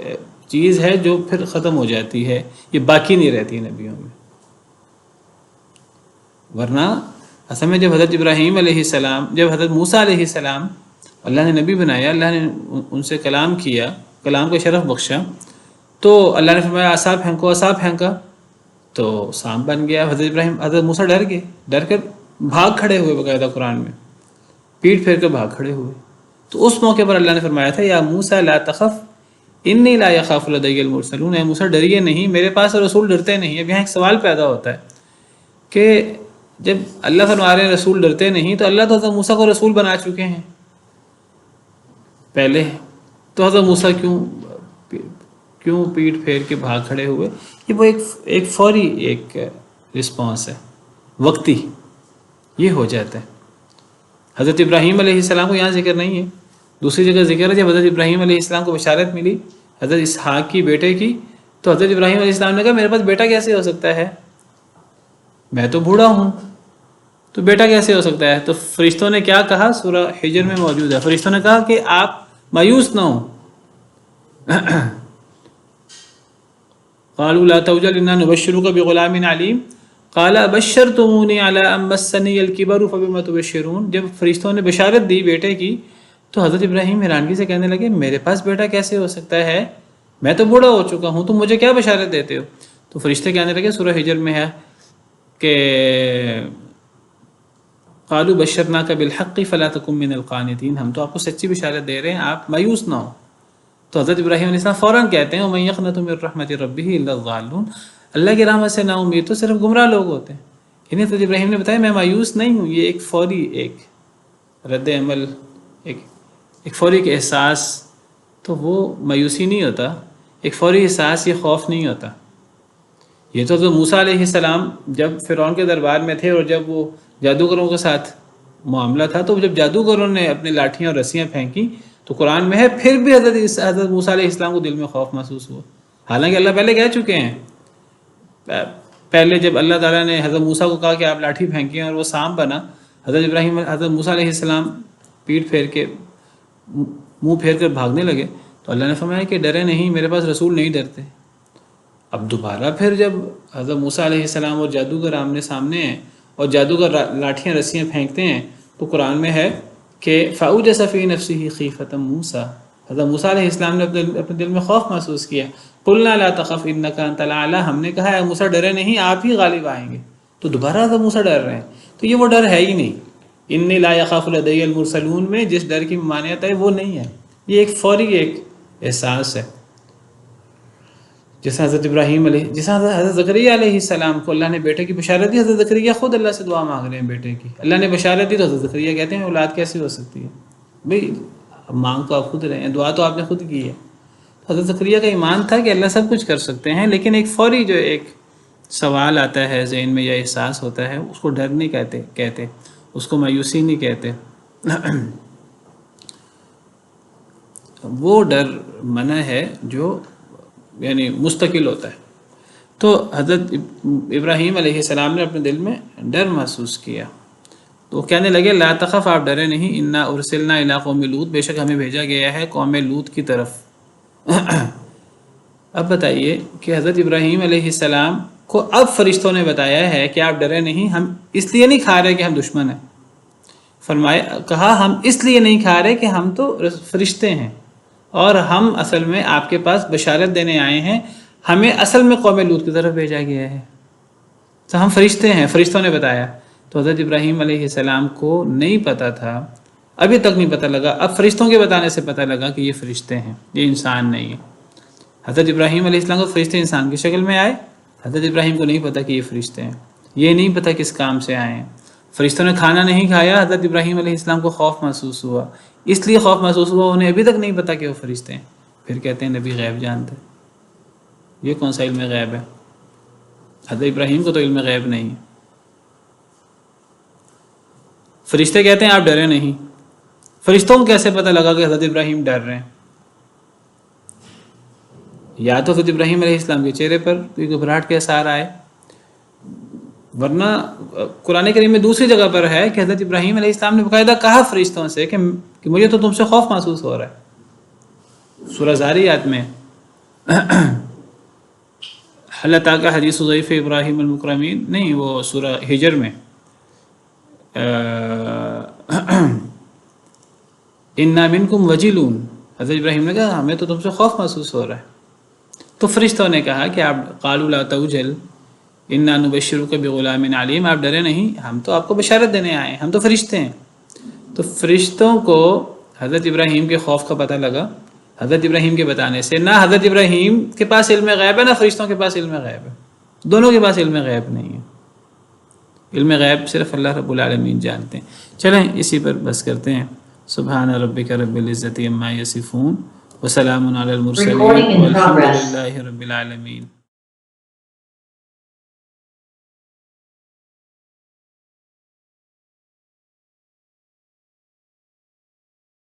A: چیز ہے جو پھر ختم ہو جاتی ہے، یہ باقی نہیں رہتی نبیوں میں۔ ورنہ اصل میں جب حضرت ابراہیم علیہ السلام، جب حضرت موسیٰ علیہ السلام اللہ نے نبی بنایا، اللہ نے ان سے کلام کیا، کلام کا شرف بخشا، تو اللہ نے فرمایا عصا پھینکو، عصا پھینکا تو سانپ بن گیا۔ حضرت موسیٰ ڈر گئے، ڈر کر بھاگ کھڑے ہوئے، باقاعدہ قرآن میں پیٹ پھیر کر بھاگ کھڑے ہوئے۔ تو اس موقع پر اللہ نے فرمایا تھا یا موسیٰ لا تخف انی لا یخاف لدی المرسلون، اے موسیٰ ڈریے نہیں، میرے پاس رسول ڈرتے نہیں۔ اب یہاں ایک سوال پیدا ہوتا ہے کہ جب اللہ فرما رہے ہیں رسول ڈرتے نہیں، تو اللہ تو حضرت موسیٰ کو رسول بنا چکے ہیں پہلے، تو حضرت موسیٰ کیوں پیٹ پھیر کے بھاگ کھڑے ہوئے؟ یہ وہ ایک فوری ایک رسپانس ہے، وقتی یہ ہو جاتا ہے۔ حضرت ابراہیم علیہ السلام کو یہاں ذکر نہیں ہے، دوسری جگہ ذکر ہے جب حضرت ابراہیم علیہ السلام کو بشارت ملی حضرت اسحاق کی بیٹے کی، تو حضرت ابراہیم علیہ السلام نے کہا میرے پاس بیٹا کیسے ہو سکتا ہے، میں تو بوڑھا ہوں، تو بیٹا کیسے ہو سکتا ہے؟ تو فرشتوں نے کیا کہا؟ سورہ حجر میں موجود ہے، فرشتوں نے کہا کہ آپ مایوس نہ ہوں، قالوا لا توجل انا نبشرك بغلام علیم قال ابشرتمونی علی ان مسنی الکبر فبما تبشرون۔ جب فرشتوں نے بشارت دی بیٹے کی تو حضرت ابراہیم حیرانگی سے کہنے لگے میرے پاس بیٹا کیسے ہو سکتا ہے، میں تو بوڑھا ہو چکا ہوں، تم مجھے کیا بشارت دیتے ہو؟ تو فرشتے کہنے لگے، سورہ حجر میں ہے کہ قالوا بشرناک بالحق فلا تکن من القانتین، ہم تو آپ کو سچی بشارت دے رہے ہیں، آپ مایوس نہ ہو۔ تو حضرت ابراہیم علیہ السلام فوراً کہتے ہیں وَمَن يَقْنَطُ مِن رَحْمَتِ رَبِّهِ إِلَّا الضَّالُّونَ، اللہ کی رحمت سے نا امید تو صرف گمراہ لوگ ہوتے ہیں۔ یعنی حضرت ابراہیم نے بتایا میں مایوس نہیں ہوں، یہ ایک فوری ایک رد عمل، ایک فوری ایک احساس، تو وہ مایوسی نہیں ہوتا، ایک فوری احساس یہ خوف نہیں ہوتا۔ یہ تو حضرت موسیٰ علیہ السلام جب فرعون کے دربار میں تھے اور جب وہ جادوگروں کے ساتھ معاملہ تھا، تو جب جادوگروں نے اپنی لاٹھیاں اور رسیاں پھینکی تو قرآن میں ہے پھر بھی حضرت موسیٰ علیہ السلام کو دل میں خوف محسوس ہوا، حالانکہ اللہ پہلے کہہ چکے ہیں، پہلے جب اللہ تعالیٰ نے حضرت موسیٰ کو کہا کہ آپ لاٹھی پھینکیں اور وہ سانپ بنا، حضرت موسیٰ علیہ السلام پیٹ پھیر کے منہ پھیر کر بھاگنے لگے، تو اللہ نے فرمایا کہ ڈرے نہیں، میرے پاس رسول نہیں ڈرتے۔ اب دوبارہ پھر جب حضرت موسیٰ علیہ السلام اور جادوگر آمنے سامنے ہیں اور جادوگر لاٹھیاں رسیاں پھینکتے ہیں، تو قرآن میں ہے کہ فَأَوْجَسَ فِي نَفْسِهِ خِيفَةً موسیٰ، حضرت موسیٰ علیہ السلام نے اپنے دل میں خوف محسوس کیا، قُلْنَا لَا تَخَفْ إِنَّكَ أَنْتَ الْأَعْلَىٰ، ہم نے کہا ہے موسیٰ ڈرے نہیں، آپ ہی غالب آئیں گے، تو دوبارہ حضرت موسیٰ ڈر رہے ہیں، تو یہ وہ ڈر ہے ہی نہیں، انی لا یخاف لدی المرسلون میں جس ڈر کی ممانعت ہے وہ نہیں ہے، یہ ایک فوری ایک احساس ہے. جیسا حضرت ابراہیم حضرت زکریا علیہ السلام کو اللہ نے بیٹے کی بشارت دی، حضرت زکریا خود اللہ سے دعا مانگ رہے ہیں بیٹے کی، اللہ نے بشارت دی تو حضرت زکریا کہتے ہیں اولاد کیسے ہو سکتی ہے؟ بھئی مانگ تو آپ خود رہے ہیں، دعا تو آپ نے خود کی ہے. حضرت زکریا کا ایمان تھا کہ اللہ سب کچھ کر سکتے ہیں، لیکن ایک فوری جو ایک سوال آتا ہے ذہن میں یا احساس ہوتا ہے، اس کو ڈر نہیں کہتے، اس کو مایوسی نہیں کہتے. وہ ڈر منع ہے جو یعنی مستقل ہوتا ہے. تو حضرت ابراہیم علیہ السلام نے اپنے دل میں ڈر محسوس کیا تو وہ کہنے لگے لا تخف، آپ ڈرے نہیں، انا ارسلنا الی قوم لوط، بے شک ہمیں بھیجا گیا ہے قوم لوط کی طرف. اب بتائیے کہ حضرت ابراہیم علیہ السلام کو اب فرشتوں نے بتایا ہے کہ آپ ڈرے نہیں، ہم اس لیے نہیں کھا رہے کہ ہم دشمن ہیں. کہا ہم اس لیے نہیں کھا رہے کہ ہم تو فرشتے ہیں اور ہم اصل میں آپ کے پاس بشارت دینے آئے ہیں، ہمیں اصل میں قوم لوط کی طرف بھیجا گیا ہے، تو ہم فرشتے ہیں، فرشتوں نے بتایا. تو حضرت ابراہیم علیہ السلام کو نہیں پتہ تھا، ابھی تک نہیں پتہ لگا، اب فرشتوں کے بتانے سے پتہ لگا کہ یہ فرشتے ہیں، یہ انسان نہیں ہے. حضرت ابراہیم علیہ السلام کو فرشتے انسان کی شکل میں آئے، حضرت ابراہیم کو نہیں پتہ کہ یہ فرشتے ہیں، یہ نہیں پتہ کس کام سے آئے ہیں. فرشتوں نے کھانا نہیں کھایا، حضرت ابراہیم علیہ السلام کو خوف محسوس ہوا، اس لیے خوف محسوس ہوا انہیں ابھی تک نہیں پتہ کہ وہ فرشتے ہیں. پھر کہتے ہیں نبی غیب جانتے، یہ کون سا علم غیب ہے؟ حضرت ابراہیم کو تو علم غیب نہیں ہے. فرشتے کہتے ہیں آپ ڈرے نہیں، فرشتوں کو کیسے پتہ لگا کہ حضرت ابراہیم ڈر رہے ہیں؟ یا تو حضرت ابراہیم علیہ السلام کے چہرے پر کوئی گھبراہٹ کے اثار آئے، ورنہ قرآن کریم میں دوسری جگہ پر ہے کہ حضرت ابراہیم علیہ السلام نے باقاعدہ کہا فرشتوں سے کہ مجھے تو تم سے خوف محسوس ہو رہا ہے. سورہ زاریات میں حل اتاک حدیث ضیف ابراہیم المکرمین، نہیں وہ سورہ ہجر میں انا منکم وجلون، حضرت ابراہیم نے کہا ہمیں تو تم سے خوف محسوس ہو رہا ہے. تو فرشتوں نے کہا کہ آپ قالوا لا توجل انا نبشرک بغلام علیم، آپ ڈرے نہیں، ہم تو آپ کو بشارت دینے آئے ہیں، ہم تو فرشتے ہیں. تو فرشتوں کو حضرت ابراہیم کے خوف کا پتہ لگا حضرت ابراہیم کے بتانے سے. نہ حضرت ابراہیم کے پاس علم غیب ہے، نہ فرشتوں کے پاس علم غیب ہے، دونوں کے پاس علم غیب نہیں ہے. علم غیب صرف اللہ رب العالمین جانتے ہیں. چلیں اسی پر بس کرتے ہیں. سبحان ربک رب العزت عما یصفون وسلام علی المرسلین والحمد للہ رب العالمین.